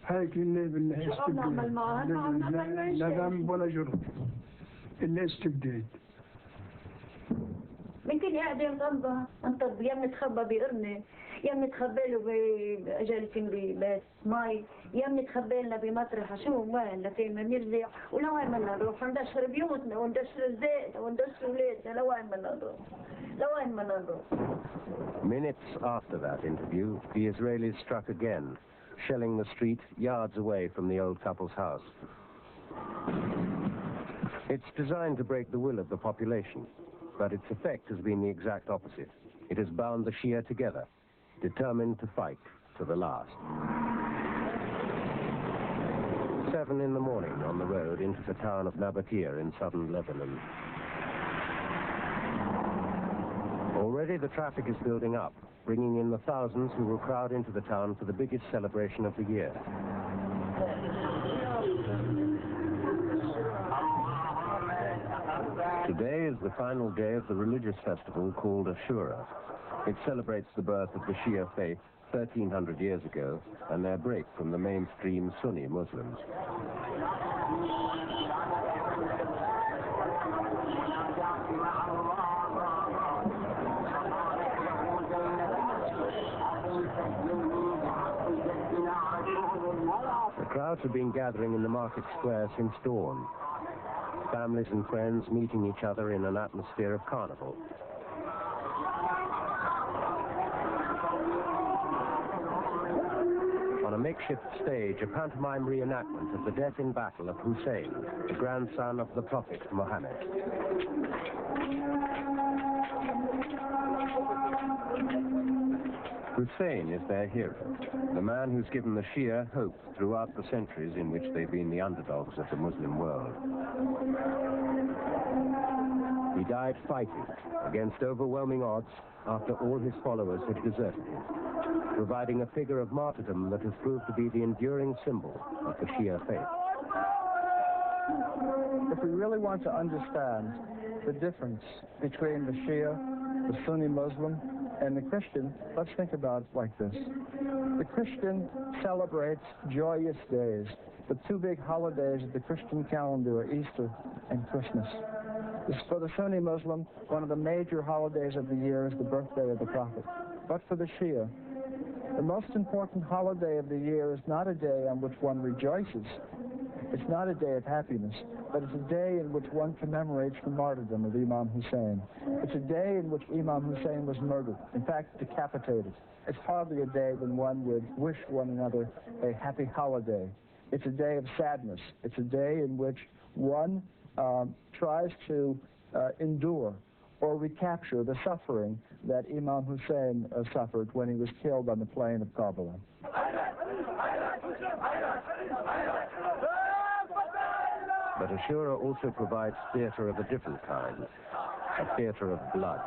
هيك اللي بالله شو نعمل معها؟ لا ذنب ولا جرم إلا استبداد. ممكن قاعدين جنبها انت يا متخبى بقرنه يا متخبى له بجلسين ببيت مي يا متخبى لنا بمطرحه شو وين لفين نرجع ولوين بدنا نروح ندشر بيوتنا وندشر الزيت وندشر اولادنا لوين بدنا نروح لوين بدنا نروح. Minutes after that interview, the Israelis struck again, shelling the street yards away from the old couple's house. It's designed to break the will of the population, but its effect has been the exact opposite. It has bound the Shia together, determined to fight to the last. 7 in the morning on the road into the town of Nabatea in southern Lebanon. Already the traffic is building up, bringing in the thousands who will crowd into the town for the biggest celebration of the year. Today is the final day of the religious festival called Ashura. It celebrates the birth of the Shia faith 1,300 years ago and their break from the mainstream Sunni Muslims. The crowds have been gathering in the market square since dawn. Families and friends meeting each other in an atmosphere of carnival. On a makeshift stage, a pantomime reenactment of the death in battle of Hussein, the grandson of the Prophet Muhammad. Hussein is their hero, the man who's given the Shia hope throughout the centuries in which they've been the underdogs of the Muslim world. He died fighting against overwhelming odds after all his followers had deserted him, providing a figure of martyrdom that has proved to be the enduring symbol of the Shia faith. If we really want to understand the difference between the Shia, the Sunni Muslim, and the Christian, let's think about it like this. The Christian celebrates joyous days. The 2 big holidays of the Christian calendar are Easter and Christmas. For the Sunni Muslim, one of the major holidays of the year is the birthday of the Prophet. But for the Shia, the most important holiday of the year is not a day on which one rejoices. It's not a day of happiness, but it's a day in which one commemorates the martyrdom of Imam Hussein. It's a day in which Imam Hussein was murdered, in fact, decapitated. It's hardly a day when one would wish one another a happy holiday. It's a day of sadness. It's a day in which one tries to endure or recapture the suffering that Imam Hussein suffered when he was killed on the plain of Karbala. But Ashura also provides theater of a different kind, a theater of blood.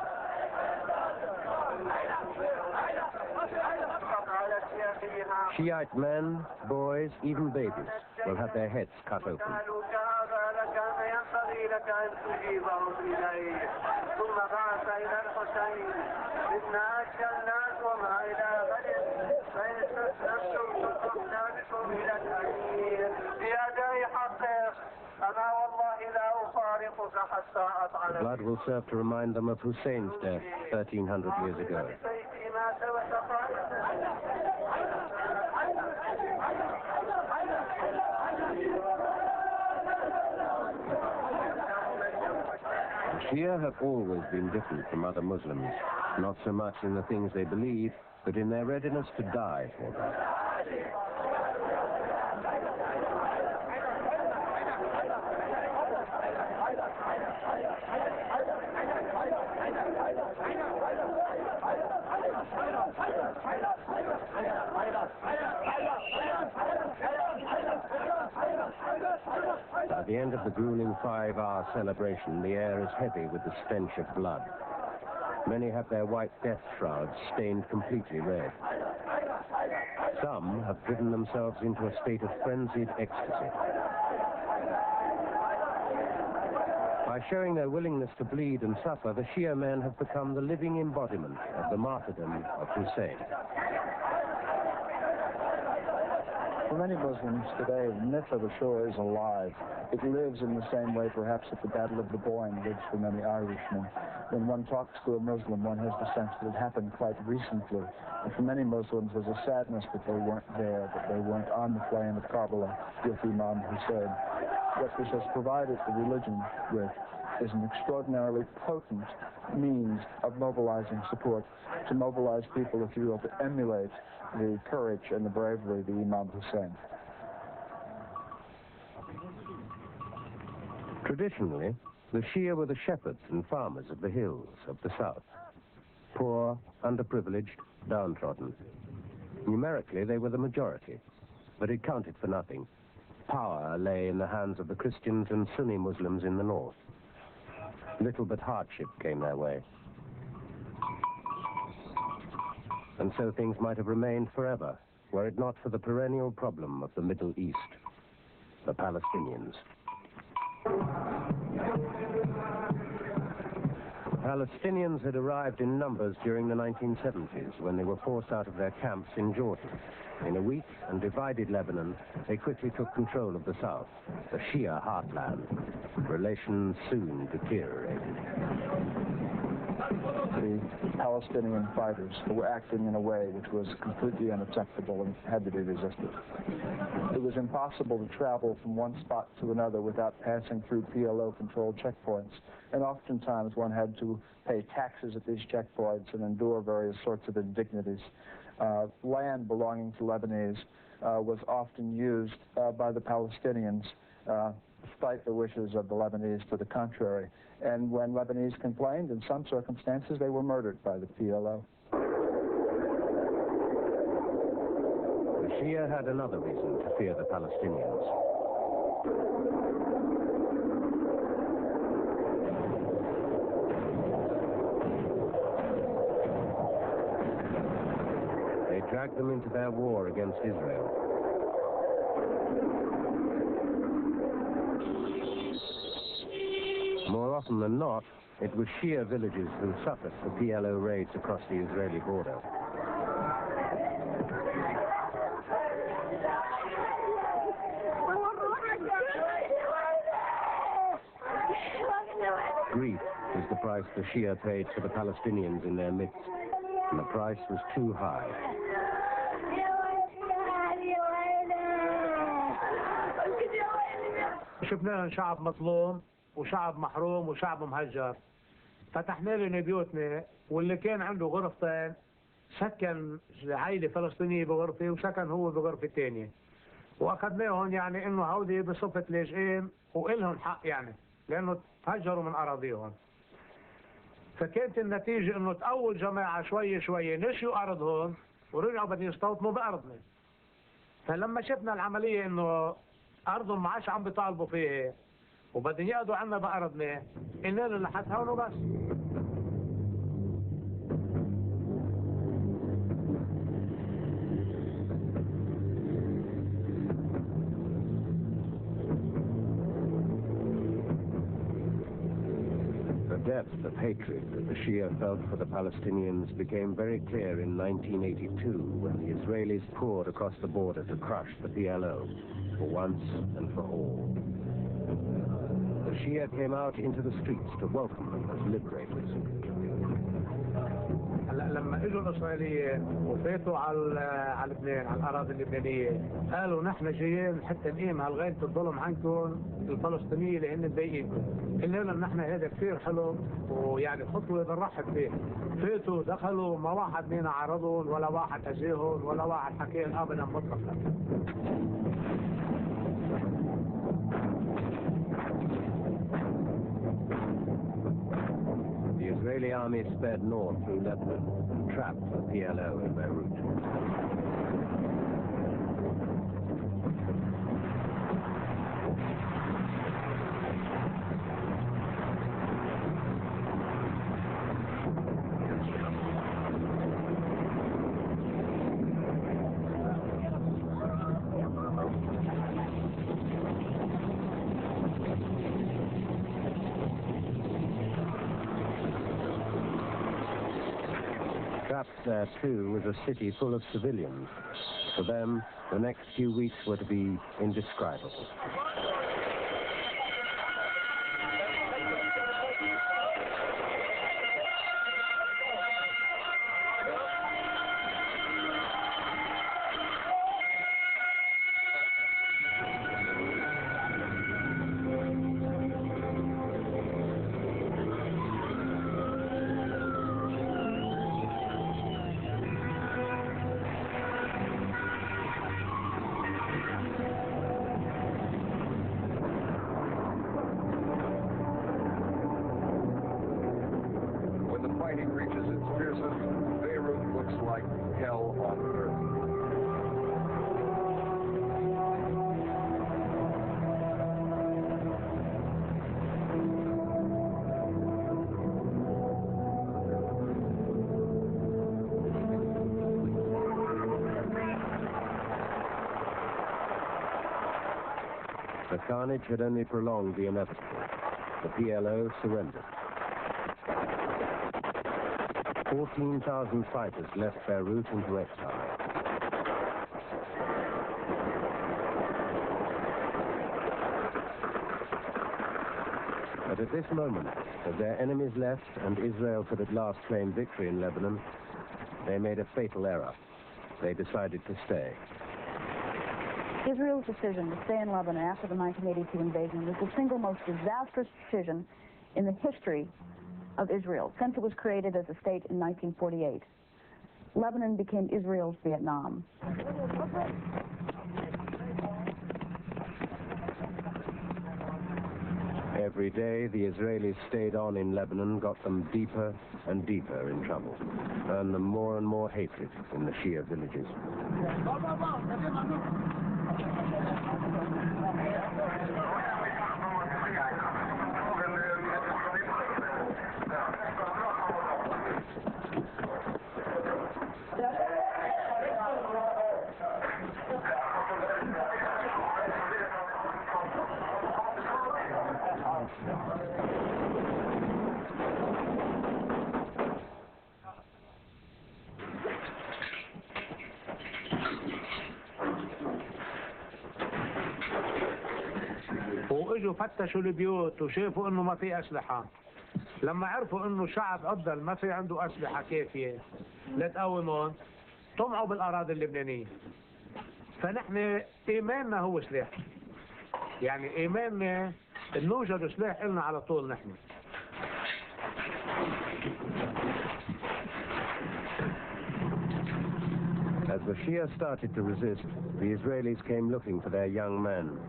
Shiite men, boys, even babies will have their heads cut open. The blood will serve to remind them of Hussein's death 1,300 years ago. The Shia have always been different from other Muslims, not so much in the things they believe, but in their readiness to die for them. end of the grueling 5-hour celebration, the air is heavy with the stench of blood. Many have their white death shrouds stained completely red. Some have driven themselves into a state of frenzied ecstasy. By showing their willingness to bleed and suffer, the Shia men have become the living embodiment of the martyrdom of Hussein. For many Muslims today, the myth of the Shoah is alive. It lives in the same way, perhaps, that the Battle of the Boyne lives for many Irishmen. When one talks to a Muslim, one has the sense that it happened quite recently. And for many Muslims, there's a sadness that they weren't there, that they weren't on the plain of Karbala with Imam Hussein. What this has provided the religion with is an extraordinarily potent means of mobilizing support, to mobilize people, if you will, to emulate the courage and the bravery of the Imam Hussein. Traditionally, the Shia were the shepherds and farmers of the hills of the south. Poor, underprivileged, downtrodden. Numerically, they were the majority, but it counted for nothing. Power lay in the hands of the Christians and Sunni Muslims in the north. Little but hardship came their way. And so things might have remained forever, were it not for the perennial problem of the Middle East, the Palestinians. Palestinians had arrived in numbers during the 1970s when they were forced out of their camps in Jordan. In a weak and divided Lebanon, they quickly took control of the south, the Shia heartland. Relations soon deteriorated. The Palestinian fighters who were acting in a way which was completely unacceptable and had to be resisted. It was impossible to travel from one spot to another without passing through PLO-controlled checkpoints, and oftentimes one had to pay taxes at these checkpoints and endure various sorts of indignities. Land belonging to Lebanese was often used by the Palestinians, despite the wishes of the Lebanese to the contrary. And when Lebanese complained, in some circumstances, they were murdered by the PLO. The Shia had another reason to fear the Palestinians. They dragged them into their war against Israel. More often than not, it was Shia villages who suffered the PLO raids across the Israeli border. Grief was the price the Shia paid for the Palestinians in their midst, and the price was too high. شفناه شعب مظلوم وشعب محروم وشعب مهجر. فتحنا لنا بيوتنا، واللي كان عنده غرفتين سكن عائلة فلسطينية بغرفة وسكن هو بغرفة ثانية. واخذناهم يعني انه هودي بصفة لاجئين والهم حق يعني لانه تهجروا من اراضيهم. فكانت النتيجة انه اول جماعة شوي شوي نشيوا ارضهم ورجعوا بدهم يستوطنوا بارضنا. فلما شفنا العملية انه ارضهم ما عادش عم بيطالبوا فيها وبدهم يقعدوا عنا بارضنا، قلنا لهم لحد هون وبس. The depth of hatred that the Shia felt for the Palestinians became very clear in 1982 when the Israelis poured across the border to crush the PLO for once and for all. The Shia came out into the streets to welcome them as liberators. لما اجوا الاسرائيليين وفاتوا على لبنان على الاراضي اللبنانيه قالوا نحن جايين حتى نقيم هالغايه الظلم عنكم الفلسطينيه لان مضايقينكم. قلنا لهم نحن هذا كثير حلو ويعني خطوه بنرحب فيه. فاتوا دخلوا ما واحد منا عرضهم ولا واحد اذاهم ولا واحد حكى ابدا مطلقا. The Israeli army sped north through Lebanon and trapped the PLO in Beirut. Perhaps there, too, was a city full of civilians. For them, the next few weeks were to be indescribable. Reaches its fiercest, Beirut looks like hell on earth. The carnage had only prolonged the inevitable. The PLO surrendered. 14,000 fighters left Beirut into exile. But at this moment, as their enemies left and Israel could at last claim victory in Lebanon, they made a fatal error. They decided to stay. Israel's decision to stay in Lebanon after the 1982 invasion was the single most disastrous decision in the history of Israel since it was created as a state in 1948. Lebanon became Israel's Vietnam. Every day, the Israelis stayed on in Lebanon got them deeper and deeper in trouble, earned them more and more hatred in the Shia villages. واجوا فتشوا البيوت وشافوا انه ما في اسلحه. لما عرفوا انه الشعب افضل ما في عنده اسلحه كافيه لتقاومهم، طمعوا بالاراضي اللبنانيه. فنحن ايماننا هو سلاح. يعني ايماننا ان نوجد سلاح لنا على طول نحن. As the Shia started to resist, the Israelis came looking for their young men.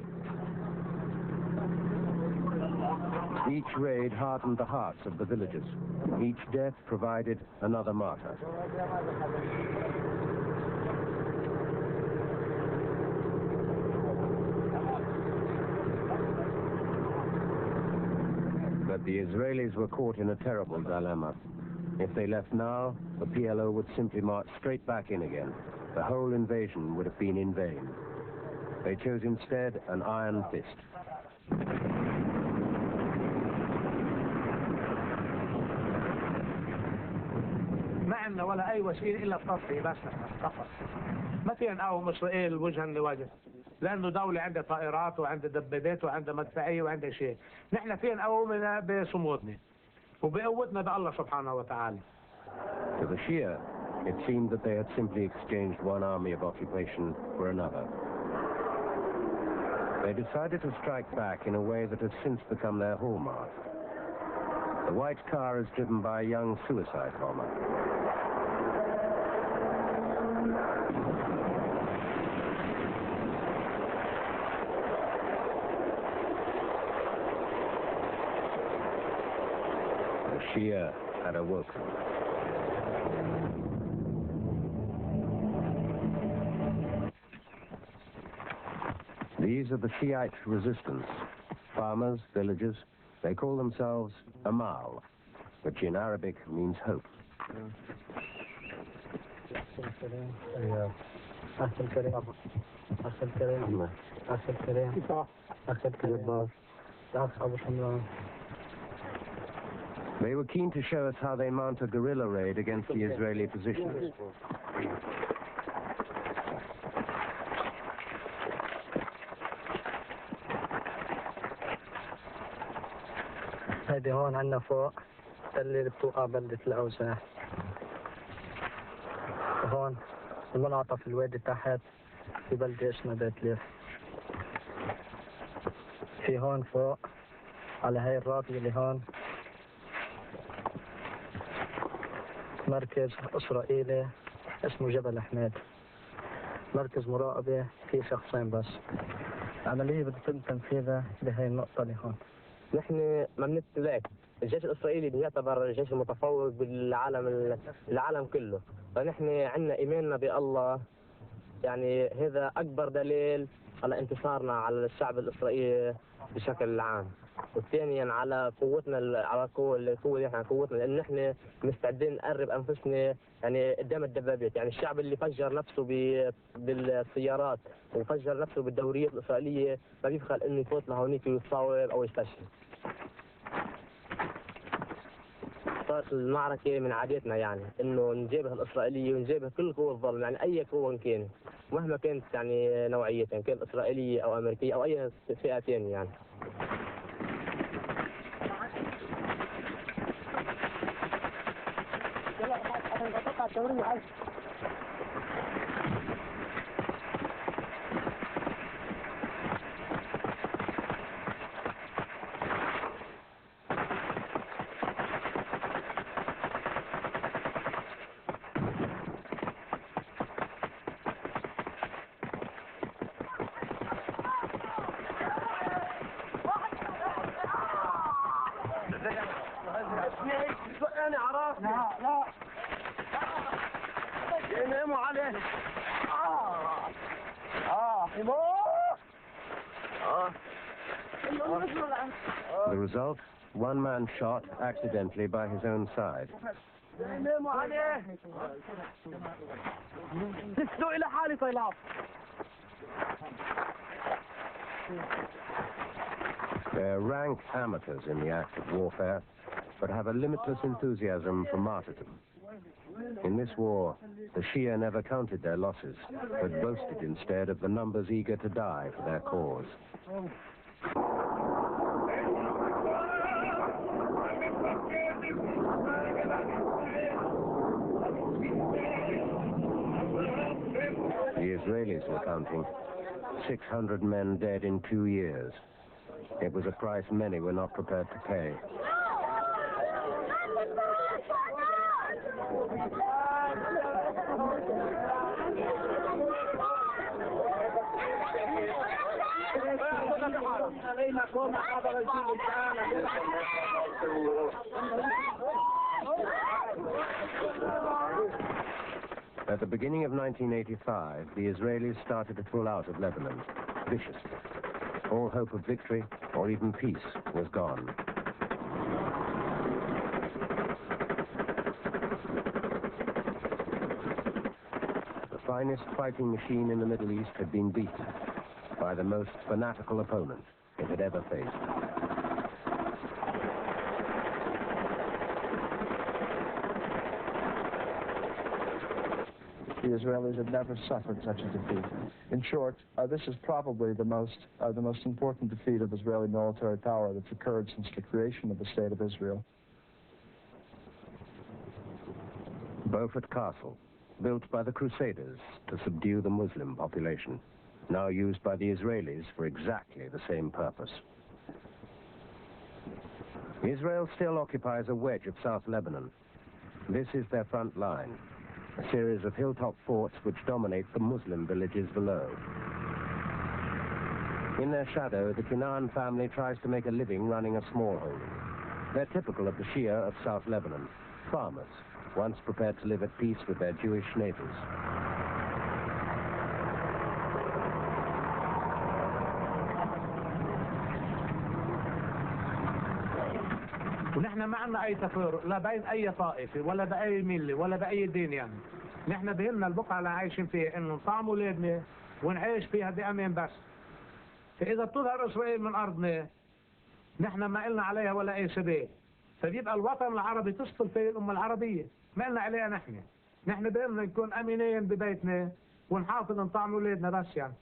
Each raid hardened the hearts of the villagers. Each death provided another martyr. But the Israelis were caught in a terrible dilemma. If they left now, the PLO would simply march straight back in again. The whole invasion would have been in vain. They chose instead an iron fist. ما عندنا ولا أي وسيلة إلا التضحية بس فقط. ما فينا نقاوم إسرائيل وجها لوجه، لأنه دولة عندها طائرات وعندها دبابات وعندها مدفعية وعندها شيء. نحن فينا نقاومنا بصمودنا وبقوتنا بالله سبحانه وتعالى. To the Shia, it seemed that they had simply exchanged one army of occupation for another. They decided to strike back in a way that has since become their hallmark. The white car is driven by a young suicide bomber. The Shia had awoken. These are the Shiite resistance. Farmers, villagers, they call themselves Amal, which in Arabic means hope. They were keen to show us how they mount a guerrilla raid against the Israeli positions. هذه هون عندنا فوق اللي بتوقع بلدة الأوساح. وهون المنعطف الوادي تحت في بلدة اسمها بيت ليف. في هون فوق على هاي الرابية اللي هون مركز إسرائيلي اسمه جبل حميد. مركز مراقبة فيه شخصين بس. عملية بتتم تنفيذها بهاي النقطة اللي هون. نحن ما بنتلاقي الجيش الإسرائيلي بيعتبر الجيش المتفوق العالم كله، فنحن عندنا إيماننا بالله، يعني هذا أكبر دليل على انتصارنا على الشعب الإسرائيلي بشكل عام. وثانيا على قوتنا، على القوة احنا قوتنا، لأن نحن مستعدين نقرب أنفسنا يعني قدام الدبابات. يعني الشعب اللي فجر نفسه بالسيارات وفجر نفسه بالدوريات الإسرائيلية ما بيبخل إنه يفوت لهونيك ويتصاوب أو يستشهد. صارت المعركة من عاداتنا، يعني إنه نجابه الإسرائيلية ونجابه كل قوة الظلم، يعني أي قوة كانت مهما كانت يعني نوعيتها، إن كانت إسرائيلية أو أمريكية أو أي فئة ثانية يعني. أنا عرفت. لا يناموا عليه. The result, one man shot accidentally by his own side. يناموا عليه. تسلوا إلى حالي طيلاب. They're rank amateurs in the act of warfare, but have a limitless enthusiasm for martyrdom. In this war, the Shia never counted their losses, but boasted instead of the numbers eager to die for their cause. The Israelis were counting 600 men dead in 2 years. It was a price many were not prepared to pay. At the beginning of 1985, the Israelis started to pull out of Lebanon, viciously. All hope of victory, or even peace, was gone. The finest fighting machine in the Middle East had been beaten by the most fanatical opponent it had ever faced. The Israelis had never suffered such a defeat. In short, this is probably the most important defeat of Israeli military power that's occurred since the creation of the State of Israel. Beaufort Castle, built by the Crusaders to subdue the Muslim population, now used by the Israelis for exactly the same purpose. Israel still occupies a wedge of South Lebanon. This is their front line, a series of hilltop forts which dominate the Muslim villages below. In their shadow, the Kinaan family tries to make a living running a small holding. They're typical of the Shia of South Lebanon, farmers, once prepared to live at peace with their Jewish neighbors. ونحن ما عندنا اي تفرق لا بين اي طائفه ولا باي مله ولا باي دين. يعني نحن بهمنا البقعه اللي عايشين فيها انه نطعم اولادنا ونعيش فيها بامان بس. فاذا بتظهر اسرائيل من ارضنا نحن ما قلنا عليها ولا اي سبب. فبيبقى الوطن العربي تسطل فيه الأمة العربية، ما لنا عليها نحن بدنا نكون أمينين ببيتنا ونحافظ نطعم أولادنا بس يعني.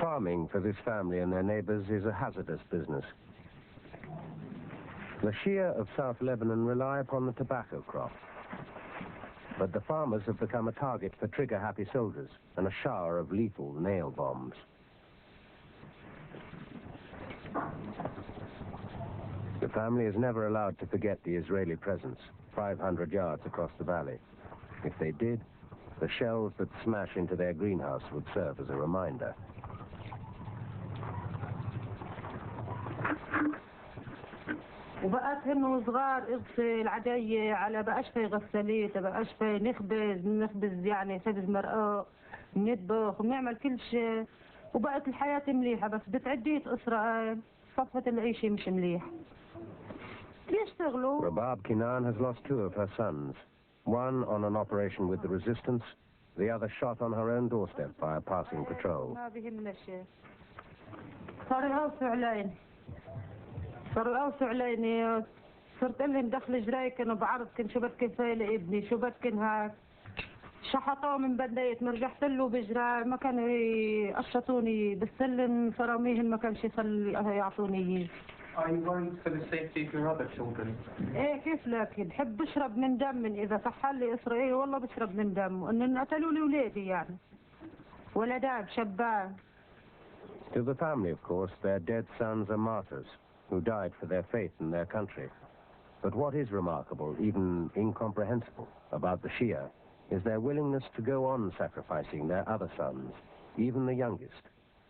Farming for this family and their neighbors is a hazardous business. The Shia of South Lebanon rely upon the tobacco crop. But the farmers have become a target for trigger-happy soldiers and a shower of lethal nail bombs. The family is never allowed to forget the Israeli presence, 500 yards across the valley. If they did, the shells that smash into their greenhouse would serve as a reminder. وبقت هن صغار اغسل عداية على بقاش في غسالات بقاش في نخبز يعني خبز مرقاق نطبخ ونعمل كل شيء وبقت الحياة مليحة بس بتعدية إسرائيل صفة العيشة مش مليح بيشتغلوا. Rabab Kinan has lost 2 of her sons, one on an operation with the resistance, the other shot on her own doorstep by a passing patrol. ما بيهمنا شيء. صاروا يوسعوا علينا. صاروا يوسعوا علينا صرت لهم دخل جراي كانوا بعرض كان شو بدكن فيه لابني شو بدكن هاك شحطوه من بداية ما رجعت له بجراي ما كانوا يقشطوني بالسلم فراميهن ما كانش يعطوني اياه. Are you worried for the safety of your other children? ايه كيف لكن بحب اشرب من دم من اذا صحل لي اسرائيل والله بشرب من دم وان قتلوا لي ولادي يعني ولدان شبان. To the family, of course, their dead sons are martyrs who died for their faith in their country. But what is remarkable, even incomprehensible, about the Shia is their willingness to go on sacrificing their other sons, even the youngest,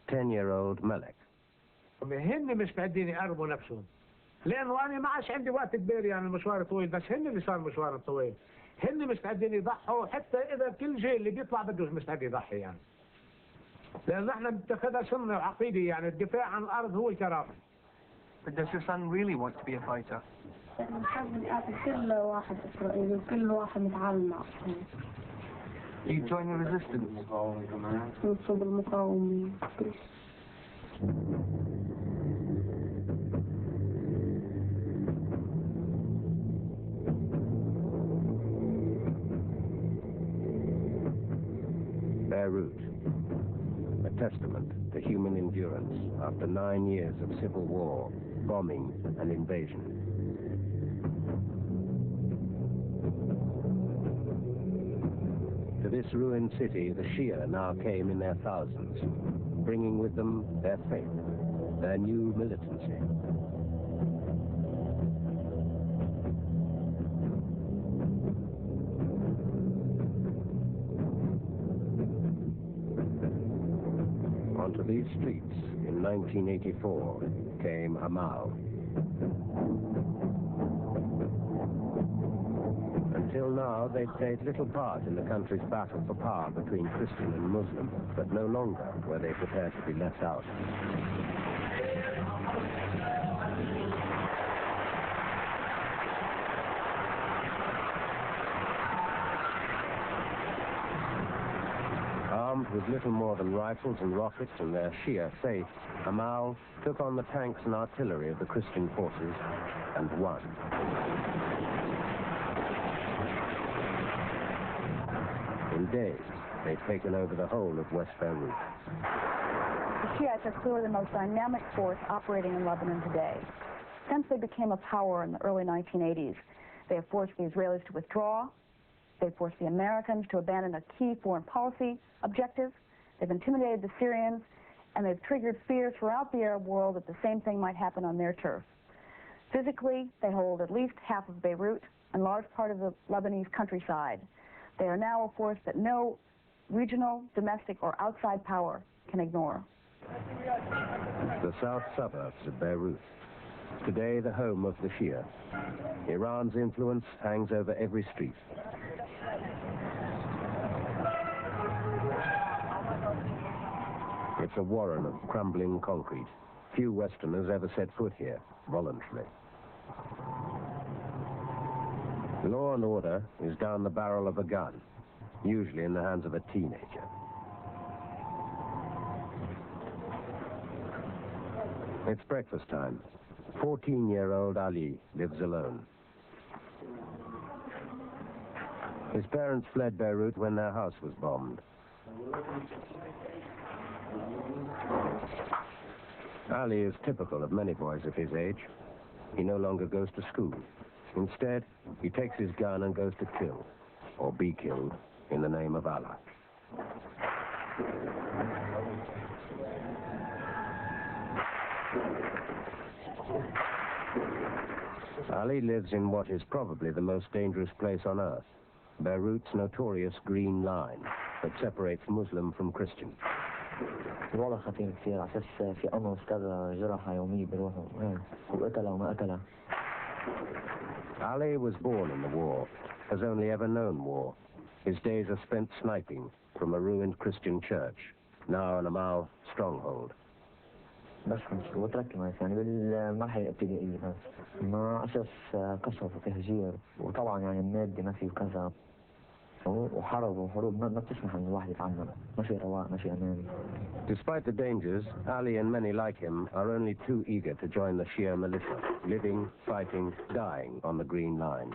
10-year-old Melek. هن مش قاعدين يقربوا نفسهم لانه انا ما عادش عندي وقت كبير يعني المشوار طويل بس هن اللي صار مشوار طويل هن مش قاعدين يضحوا حتى اذا كل جيل اللي بيطلع بده مش قاعد يضحي يعني لان احنا بنتخذها سنه وعقيده يعني الدفاع عن الارض هو الكرامه. But does your son really want to be a fighter? بنحب نقاتل كل واحد إسرائيلي وكل واحد متعلم مع Do you join the resistance? نصب المقاومة. Beirut, a testament to human endurance after 9 years of civil war, bombing and invasion. To this ruined city, the Shia now came in their thousands, bringing with them their faith, their new militancy. Onto these streets in 1984 came Amal. Until now, they played little part in the country's battle for power between Christian and Muslim, but no longer were they prepared to be left out. Armed with little more than rifles and rockets and their Shia faith, Amal took on the tanks and artillery of the Christian forces and won. In days, they'd taken over the whole of West Beirut. The Shiites are clearly the most dynamic force operating in Lebanon today. Since they became a power in the early 1980s, they have forced the Israelis to withdraw. They've forced the Americans to abandon a key foreign policy objective. They've intimidated the Syrians, and they've triggered fears throughout the Arab world that the same thing might happen on their turf. Physically, they hold at least half of Beirut and a large part of the Lebanese countryside. They are now a force that no regional, domestic, or outside power can ignore. The south suburbs of Beirut, today the home of the Shia. Iran's influence hangs over every street. It's a warren of crumbling concrete. Few Westerners ever set foot here, voluntarily. Law and order is down the barrel of a gun, usually in the hands of a teenager. It's breakfast time. 14-year-old Ali lives alone. His parents fled Beirut when their house was bombed. Ali is typical of many boys of his age. He no longer goes to school. Instead, he takes his gun and goes to kill, or be killed, in the name of Allah. Ali lives in what is probably the most dangerous place on earth, Beirut's notorious Green Line that separates Muslim from Christian. الوضع خطير كثير على اساس في قمص كذا جرحى يوميا بيروحوا وقتلها وما قتلها. Ali was born in the war, has only ever known war. His days are spent sniping from a ruined Christian church, now an Amal stronghold. بس وتركنا يعني بالمرحلة الابتدائية مع أساس قصف وتهجير وطبعا يعني المادة ما في كذا وحروب ما بتسمح إن الواحد يتعلم ما في رواق ما في أمان. Despite the dangers, Ali and many like him are only too eager to join the Shia militia, living, fighting, dying on the Green Line.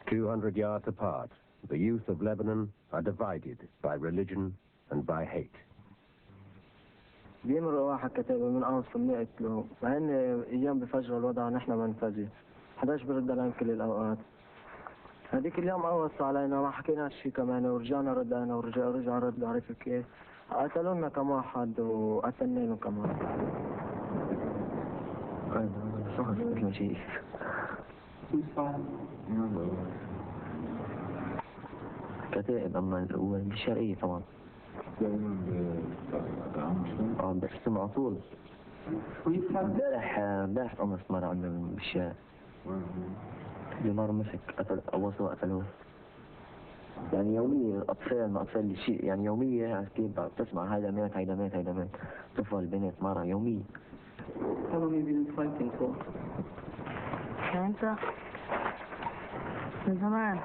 "200 yards apart, the youth of Lebanon are divided by religion and by hate." بيمروا واحد كتابة من أنصف 100 كيلو وهن أيام بفجروا الوضع نحن ما نفجر 11 برد عليهم كل الأوقات. هذيك اليوم قوصوا علينا ما حكيناش شيء كمان ورجعنا ردنا ورجع ردوا عرفت كيف؟ قتلونا كم واحد وقتلناهم كمان. صحت مثل شيء. كتائب أما والشرقية طبعا. بس على طول. امبارح قمص مرة عندنا بالشارع. مرة مسك قتل قوصوا قتلوه. يعني يوميا أطفال مع أطفال شيء يعني يوميا كيف بتسمع هذا مات هذا مات هذا مات طفل بنت مرة يوميا. How long have you been fighting for? أنت من زمان.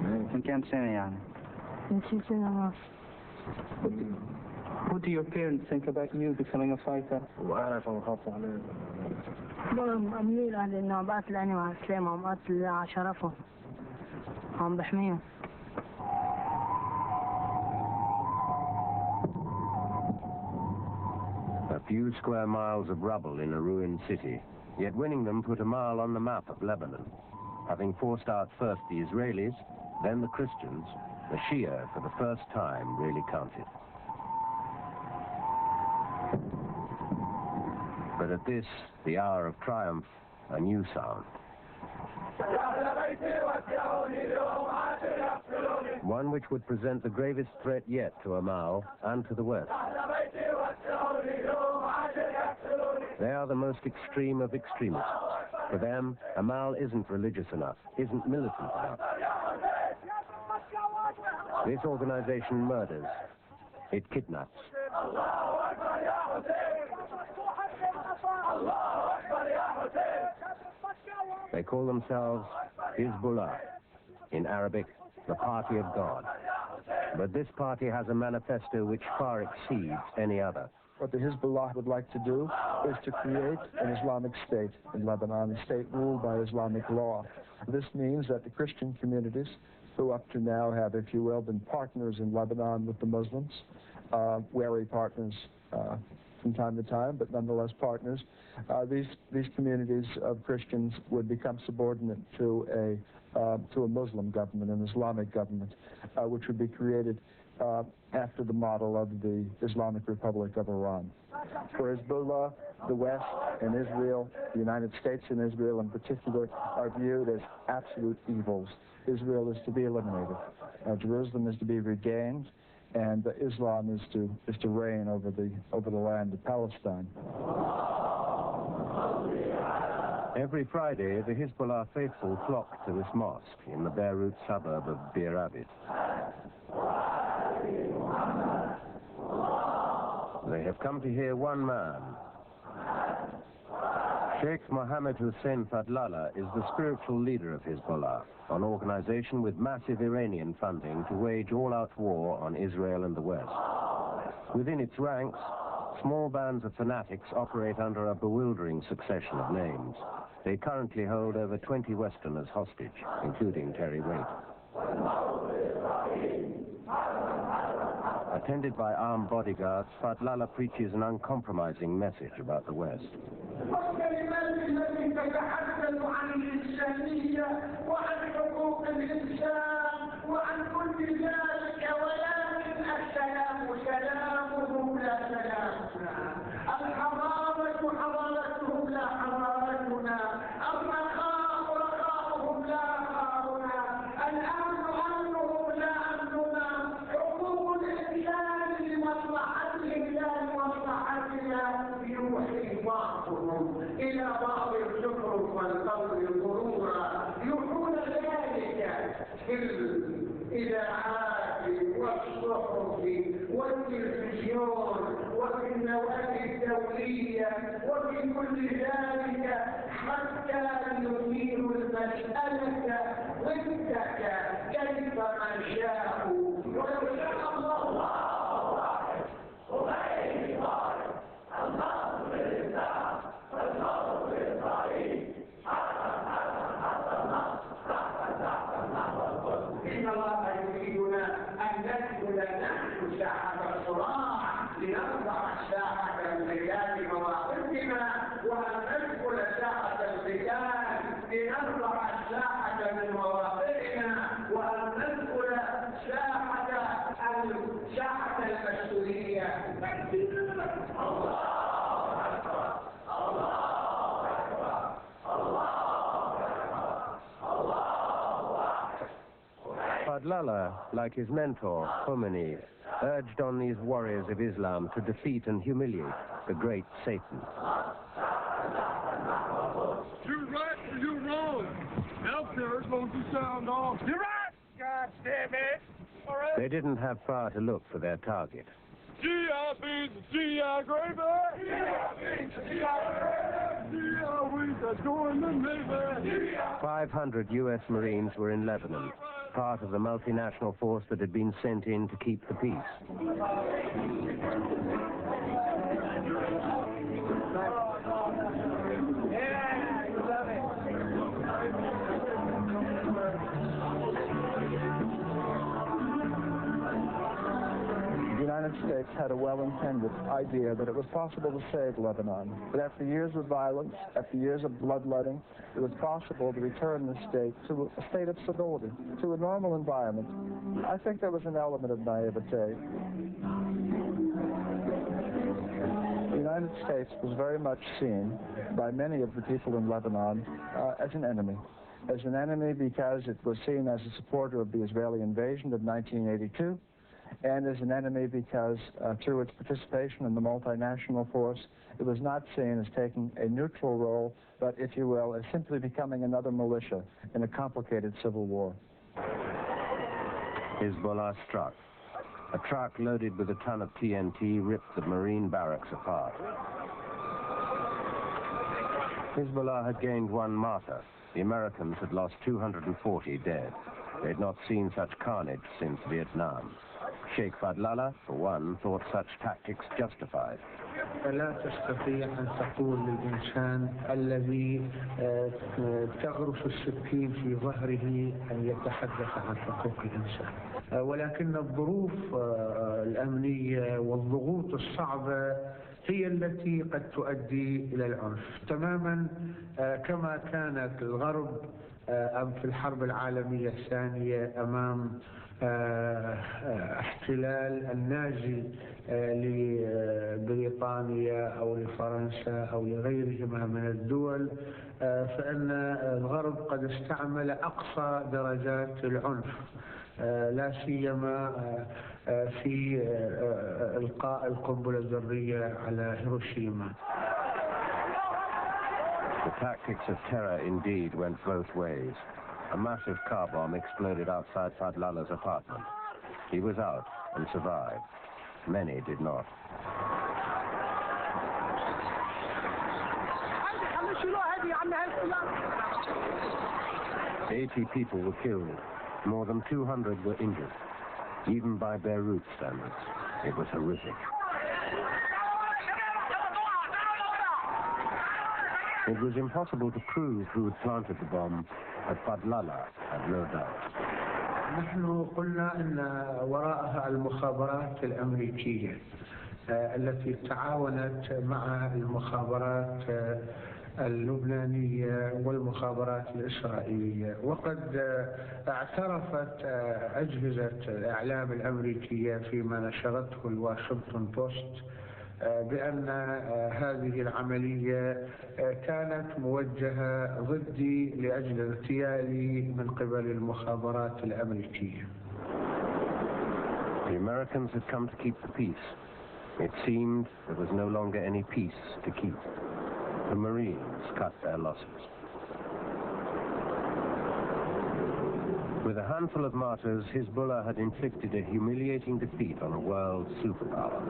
من كم سنة يعني؟ من 6 سنوات. What do your parents think about you becoming a fighter? وأعرف وخاف عليه. مأمنين على إنه بقتل أنا مع السلامة وما قتل على شرفهم. عم بحميهم. A few square miles of rubble in a ruined city, yet winning them put Amal on the map of Lebanon. Having forced out first the Israelis, then the Christians, the Shia for the first time really counted. But at this, the hour of triumph, a new sound. One which would present the gravest threat yet to Amal and to the West. They are the most extreme of extremists. For them, Amal isn't religious enough, isn't militant enough. This organization murders. It kidnaps. They call themselves Hezbollah, in Arabic, the Party of God. But this party has a manifesto which far exceeds any other. What the Hezbollah would like to do is to create an Islamic state in Lebanon, a state ruled by Islamic law. This means that the Christian communities, who up to now have, if you will, been partners in Lebanon with the Muslims, wary partners from time to time, but nonetheless partners, these communities of Christians would become subordinate to a Muslim government, an Islamic government, which would be created after the model of the Islamic Republic of Iran. For Hezbollah, the West and Israel, the United States and Israel in particular, are viewed as absolute evils. Israel is to be eliminated. Jerusalem is to be regained, and Islam is to reign over the land of Palestine. Every Friday, the Hezbollah faithful flock to this mosque in the Beirut suburb of Bir Abid. They have come to hear one man Sheikh Mohammed Hussein Fadlallah is the spiritual leader of Hezbollah, an organization with massive Iranian funding to wage all-out war on Israel and the West. Within its ranks, small bands of fanatics operate under a bewildering succession of names. They currently hold over 20 Westerners hostage, including Terry Waite. Attended by armed bodyguards, Fadlallah preaches an uncompromising message about the West. والكلمات التي تتحدث عن الإنسانية وعن حقوق الإنسان وعن كل ذلك، ولكن السلام سلامهم لا سلامنا، الحضارة حضارتهم لا حضارتنا، الرخاء رخاؤهم لا رخاؤنا، الأمن أمنهم لا أمننا، حقوق الإنسان لمصلحتهم لا لمصلحتنا، يوحي بعضهم إلى بعض الزخرف والقول غرورا، يوحون ذلك في الإذاعات والصحف والتلفزيون وفي النوادي الدولية وفي كل ذلك حتى يثيروا المسألة ضدك كيفما شاءوا، ولو شاء الله إن الله يريدنا أن ندخل نحن ساحة الصراع لنرفع ساحة القتال مواقفنا، وأن ندخل ساحة القتال لنرفع الساحة من مواقفنا، وأن ندخل ساحة المسؤولية. Fadlallah, like his mentor, Khomeini, urged on these warriors of Islam to defeat and humiliate the great Satan. You're right or you're wrong. Out there is going to sound off. You're right! God damn it! All right. They didn't have far to look for their target. GI beans and GI gravy! GI beans and GI gravy! GI wings are going to Navy! 500 U.S. Marines were in Lebanon, part of the multinational force that had been sent in to keep the peace. The United States had a well-intended idea that it was possible to save Lebanon. But after years of violence, after years of bloodletting, it was possible to return the state to a state of stability, to a normal environment. I think there was an element of naivete. The United States was very much seen by many of the people in Lebanon as an enemy. As an enemy because it was seen as a supporter of the Israeli invasion of 1982, and as an enemy because through its participation in the multinational force, it was not seen as taking a neutral role, but, if you will, as simply becoming another militia in a complicated civil war. Hezbollah struck. A truck loaded with a ton of TNT ripped the Marine barracks apart. Hezbollah had gained one martyr. The Americans had lost 240 dead. They had not seen such carnage since Vietnam. Sheikh Fadlallah, for one, thought such tactics justified. لا تستطيع أن تقول للإنسان الذي تغرس السكين في ظهره أن يتحدث عن حقوق الإنسان، ولكن الظروف الأمنية والضغوط الصعبة هي التي قد تؤدي إلى العنف تماما كما كانت الغرب في الحرب العالمية الثانية أمام احتلال النازي لبريطانيا أو لفرنسا أو لغيرهما من الدول، فإن الغرب قد استعمل أقصى درجات العنف، لا سيما في إلقاء القنبلة الذرية على هيروشيما. The tactics of terror indeed went both ways. A massive car bomb exploded outside Fadlallah's apartment. He was out and survived. Many did not. 80 people were killed. More than 200 were injured. Even by Beirut standards, it was horrific. It was impossible to prove who had planted the bomb, but Fadlallah had no doubt. نحن قلنا أن وراءها المخابرات الأمريكية التي تعاونت مع المخابرات اللبنانية والمخابرات الإسرائيلية، وقد اعترفت أجهزة الإعلام الأمريكية فيما نشرته الواشنطن بوست بأن هذه العملية كانت موجهة ضدي لأجل اغتيالي من قبل المخابرات الأمريكية. The Americans had come to keep the peace. It seemed there was no longer any peace to keep. The Marines cut their losses. With a handful of martyrs, Hezbollah had inflicted a humiliating defeat on a world superpower.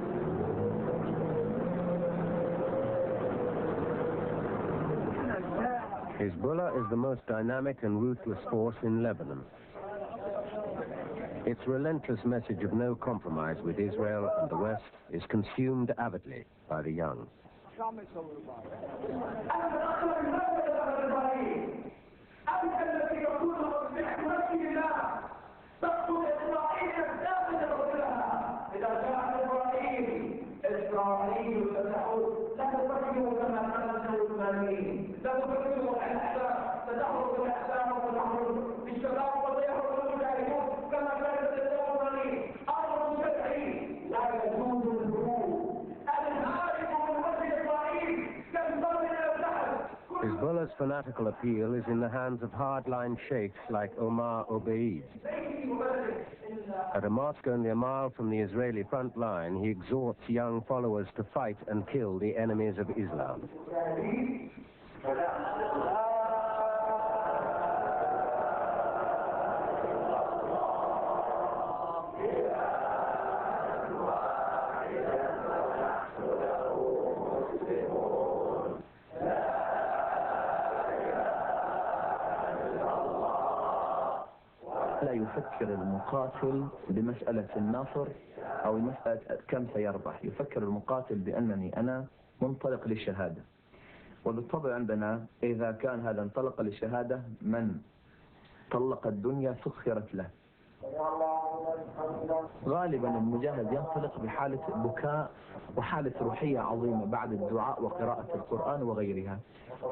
Hezbollah is the most dynamic and ruthless force in Lebanon. Its relentless message of no compromise with Israel and the West is consumed avidly by the young. Hezbollah's fanatical appeal is in the hands of hardline sheikhs like Omar Obeid. At a mosque only a mile from the Israeli front line, he exhorts young followers to fight and kill the enemies of Islam. لا يفكر المقاتل بمسألة النصر أو مسألة كم سيربح. يفكر المقاتل بأنني أنا منطلق للشهادة، وبالطبع عندنا إذا كان هذا انطلق للشهادة من طلق الدنيا سخرت له. غالبا المجاهد ينطلق بحالة بكاء وحالة روحية عظيمة بعد الدعاء وقراءة القرآن وغيرها.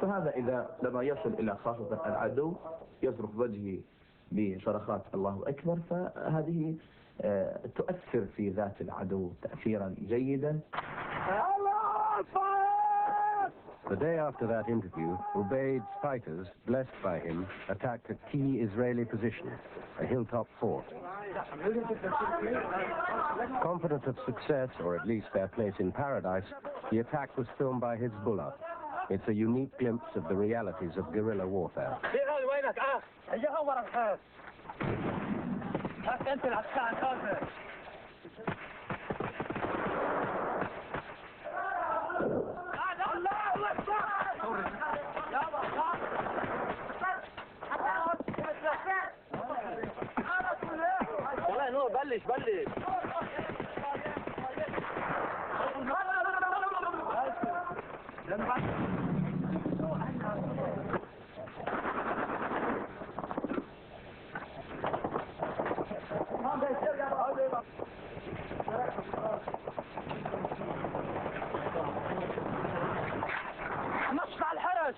فهذا إذا لما يصل إلى خاصة العدو يصرخ وجهه بصرخات الله أكبر، فهذه تؤثر في ذات العدو تأثيرا جيدا. The day after that interview, Ubaid's fighters, blessed by him, attacked a key Israeli position, a hilltop fort. Confident of success, or at least their place in paradise, the attack was filmed by Hezbollah. It's a unique glimpse of the realities of guerrilla warfare. بلش نص على الحرس.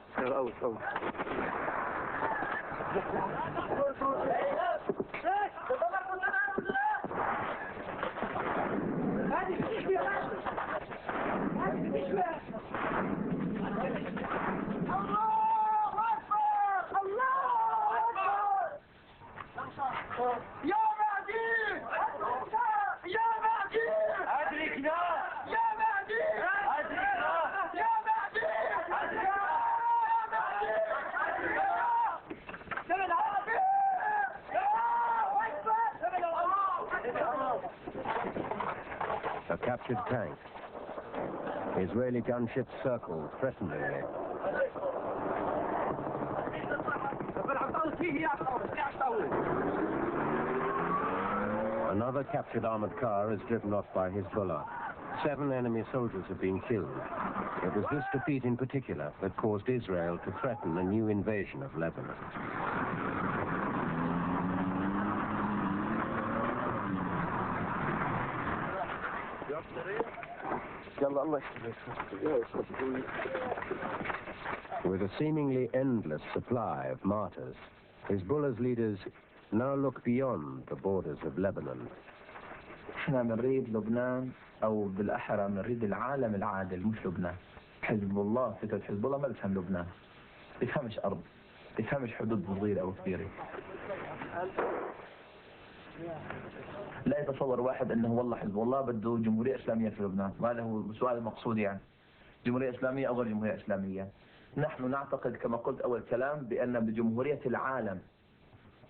A captured tank. Israeli gunships circled threateningly. Another captured armored car is driven off by Hezbollah. 7 enemy soldiers have been killed. It was this defeat in particular that caused Israel to threaten a new invasion of Lebanon. With a seemingly endless supply of martyrs, Hezbollah's leaders now look beyond the borders of Lebanon. احنا بنريد لبنان او بالاحرى بنريد العالم العادل مش لبنان. حزب الله، فكرة حزب الله ما بتفهم لبنان. بيفهمش ارض، بيفهمش حدود صغيرة او كبيرة. لا يتصور واحد انه والله حزب الله بده جمهورية اسلامية في لبنان، وهذا هو السؤال المقصود يعني. جمهورية اسلامية او غير جمهورية اسلامية. نحن نعتقد كما قلت اول كلام بان بجمهورية العالم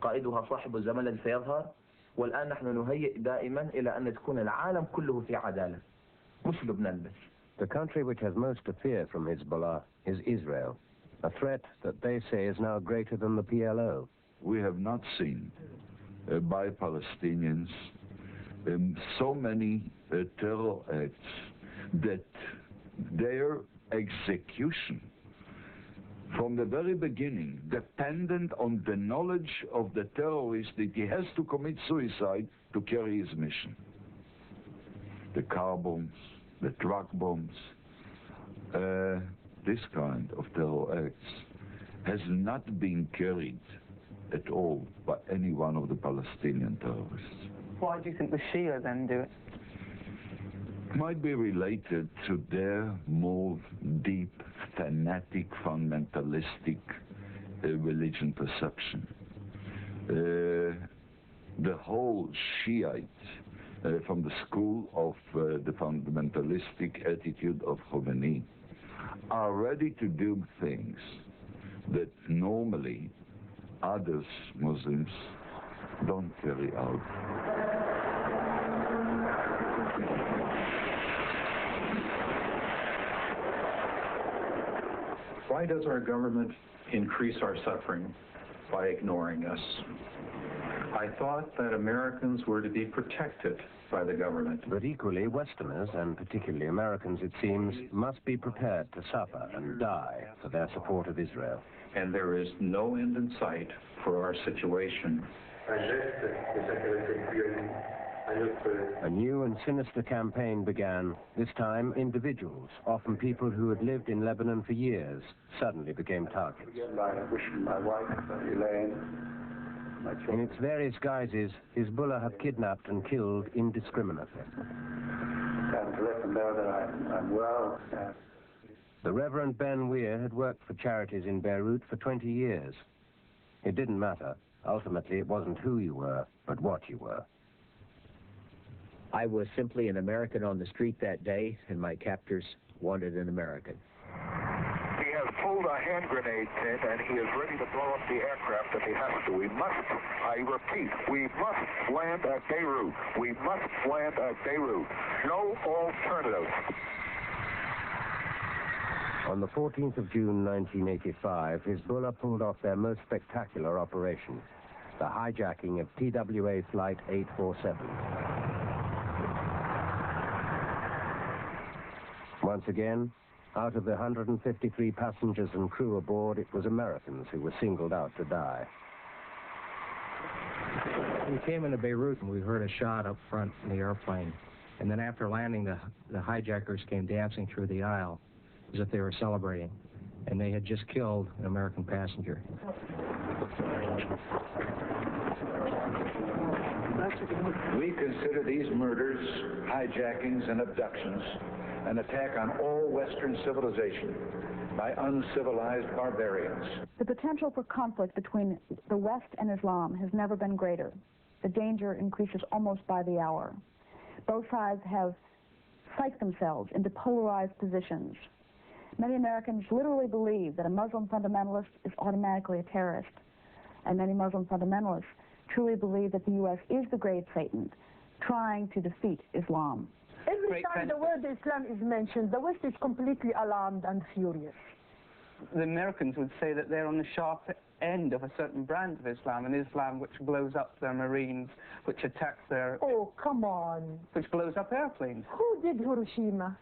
قائدها صاحب الزمان الذي سيظهر، والآن نحن نهيئ دائما إلى أن تكون العالم كله في عدالة مش لبنان بس. The country which has most to fear from Hezbollah is Israel, a threat that they say is now greater than the PLO. We have not seen by Palestinians so many terror acts that their execution from the very beginning dependent on the knowledge of the terrorist that he has to commit suicide to carry his mission. The car bombs, the truck bombs, this kind of terror acts has not been carried at all by any one of the Palestinian terrorists. Why do you think the Shia then do it? Might be related to their more deep, fanatic, fundamentalistic religion perception. The whole Shiite from the school of the fundamentalistic attitude of Khomeini are ready to do things that normally others, Muslims, don't carry out. Why does our government increase our suffering by ignoring us? I thought that Americans were to be protected by the government. But equally, Westerners, and particularly Americans, it seems, must be prepared to suffer and die for their support of Israel. And there is no end in sight for our situation. A new and sinister campaign began. This time, individuals, often people who had lived in Lebanon for years, suddenly became targets. In its various guises, Hezbollah have kidnapped and killed indiscriminately. To let them know that I'm well. The Reverend Ben Weir had worked for charities in Beirut for 20 years. It didn't matter. Ultimately, it wasn't who you were, but what you were. I was simply an American on the street that day, and my captors wanted an American. He has pulled a hand grenade pin, and he is ready to blow up the aircraft if he has to. We must, I repeat, we must land at Beirut. We must land at Beirut. No alternative. On the 14th of June 1985, Hezbollah pulled off their most spectacular operation, the hijacking of TWA Flight 847. Once again, out of the 153 passengers and crew aboard, it was Americans who were singled out to die. We came into Beirut and we heard a shot up front in the airplane. And then after landing, the hijackers came dancing through the aisle as if they were celebrating. And they had just killed an American passenger. We consider these murders, hijackings, and abductions an attack on all Western civilization by uncivilized barbarians. The potential for conflict between the West and Islam has never been greater. The danger increases almost by the hour. Both sides have psyched themselves into polarized positions. Many Americans literally believe that a Muslim fundamentalist is automatically a terrorist. And many Muslim fundamentalists truly believe that the U.S. is the great Satan trying to defeat Islam. Every time the word Islam is mentioned, the West is completely alarmed and furious. the Americans would say that they're on the sharp end of a certain brand of Islam, an Islam which blows up their Marines, which attacks their... Oh, come on. Which blows up airplanes. Who did Hiroshima?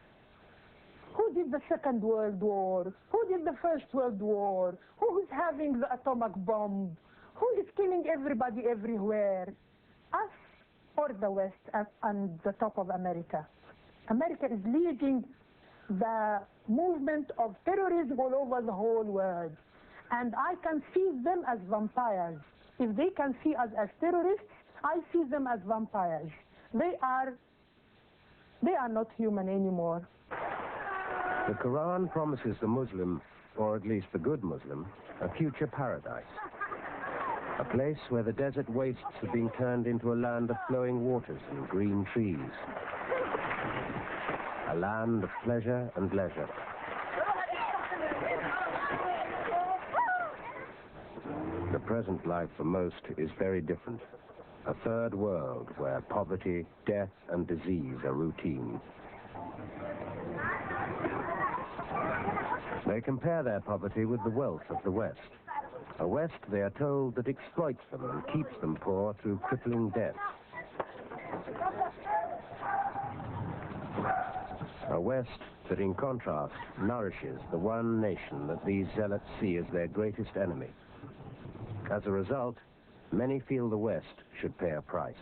Who did the Second World War? Who did the First World War? Who is having the atomic bomb? Who is killing everybody everywhere? Us or the West and the top of America? America is leading the movement of terrorism all over the whole world. And I can see them as vampires. If they can see us as terrorists, I see them as vampires. They are not human anymore. The Quran promises the Muslim, or at least the good Muslim, a future paradise. A place where the desert wastes are being turned into a land of flowing waters and green trees. A land of pleasure and leisure. The present life for most is very different. A third world where poverty, death, and disease are routine. They compare their poverty with the wealth of the West. A West, they are told, that exploits them and keeps them poor through crippling debt. A West that, in contrast, nourishes the one nation that these zealots see as their greatest enemy. As a result, many feel the West should pay a price.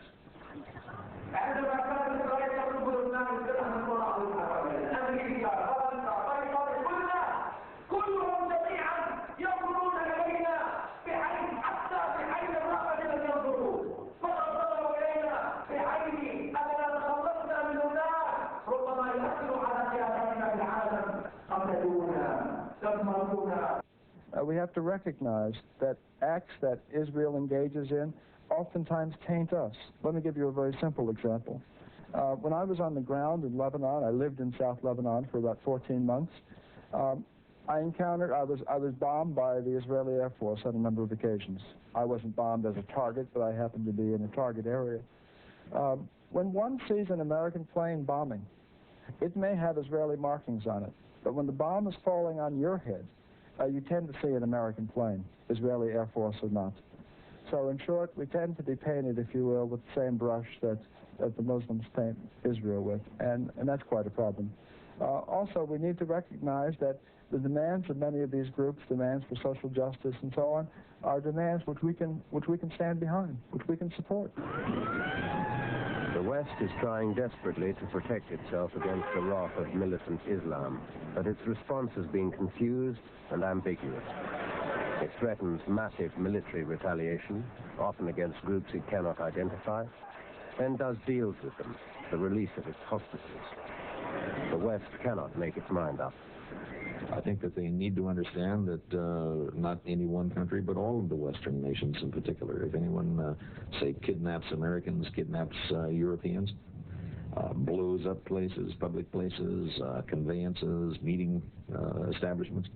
We have to recognize that acts that Israel engages in oftentimes taint us. Let me give you a very simple example. When I was on the ground in Lebanon, I lived in South Lebanon for about 14 months. I was bombed by the Israeli Air Force on a number of occasions. I wasn't bombed as a target, but I happened to be in a target area. When one sees an American plane bombing, it may have Israeli markings on it, but when the bomb is falling on your head, you tend to see an American plane, Israeli Air Force or not. So in short, we tend to be painted, if you will, with the same brush that the Muslims paint Israel with, and that's quite a problem. Also, we need to recognize that the demands of many of these groups, demands for social justice and so on, are demands which we can stand behind, which we can support. The West is trying desperately to protect itself against the wrath of militant Islam, but its response has been confused and ambiguous. It threatens massive military retaliation, often against groups it cannot identify, then does deals with them, the release of its hostages. The West cannot make its mind up. I think that they need to understand that not any one country, but all of the Western nations in particular, if anyone, say, kidnaps Americans, kidnaps Europeans, blows up places, public places, conveyances, meeting establishments,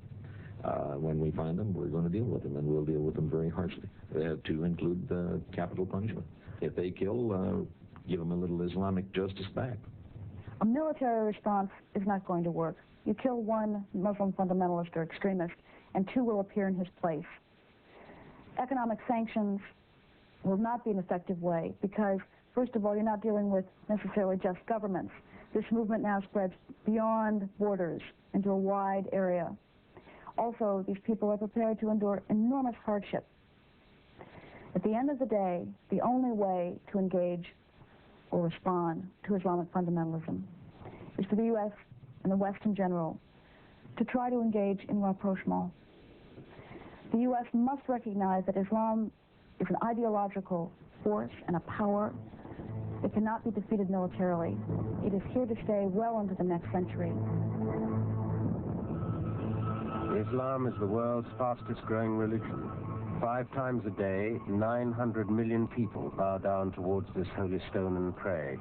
when we find them, we're going to deal with them, and we'll deal with them very harshly, to include capital punishment. If they kill, give them a little Islamic justice back. A military response is not going to work. You kill one Muslim fundamentalist or extremist, and two will appear in his place. Economic sanctions will not be an effective way because, first of all, you're not dealing with necessarily just governments. This movement now spreads beyond borders into a wide area. Also, these people are prepared to endure enormous hardship. At the end of the day, the only way to engage or respond to Islamic fundamentalism is for the U.S. and the West in general to try to engage in rapprochement. The U.S. must recognize that Islam is an ideological force and a power that cannot be defeated militarily. It is here to stay well into the next century. Islam is the world's fastest growing religion. 5 times a day, 900 million people bow down towards this holy stone and pray.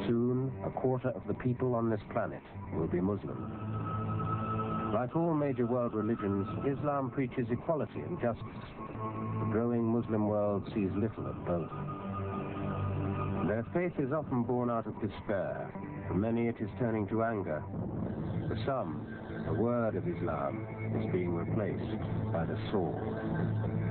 Soon, a quarter of the people on this planet will be Muslim. Like all major world religions, Islam preaches equality and justice. The growing Muslim world sees little of both. Their faith is often born out of despair. For many, it is turning to anger. For some, The word of Islam is being replaced by the sword.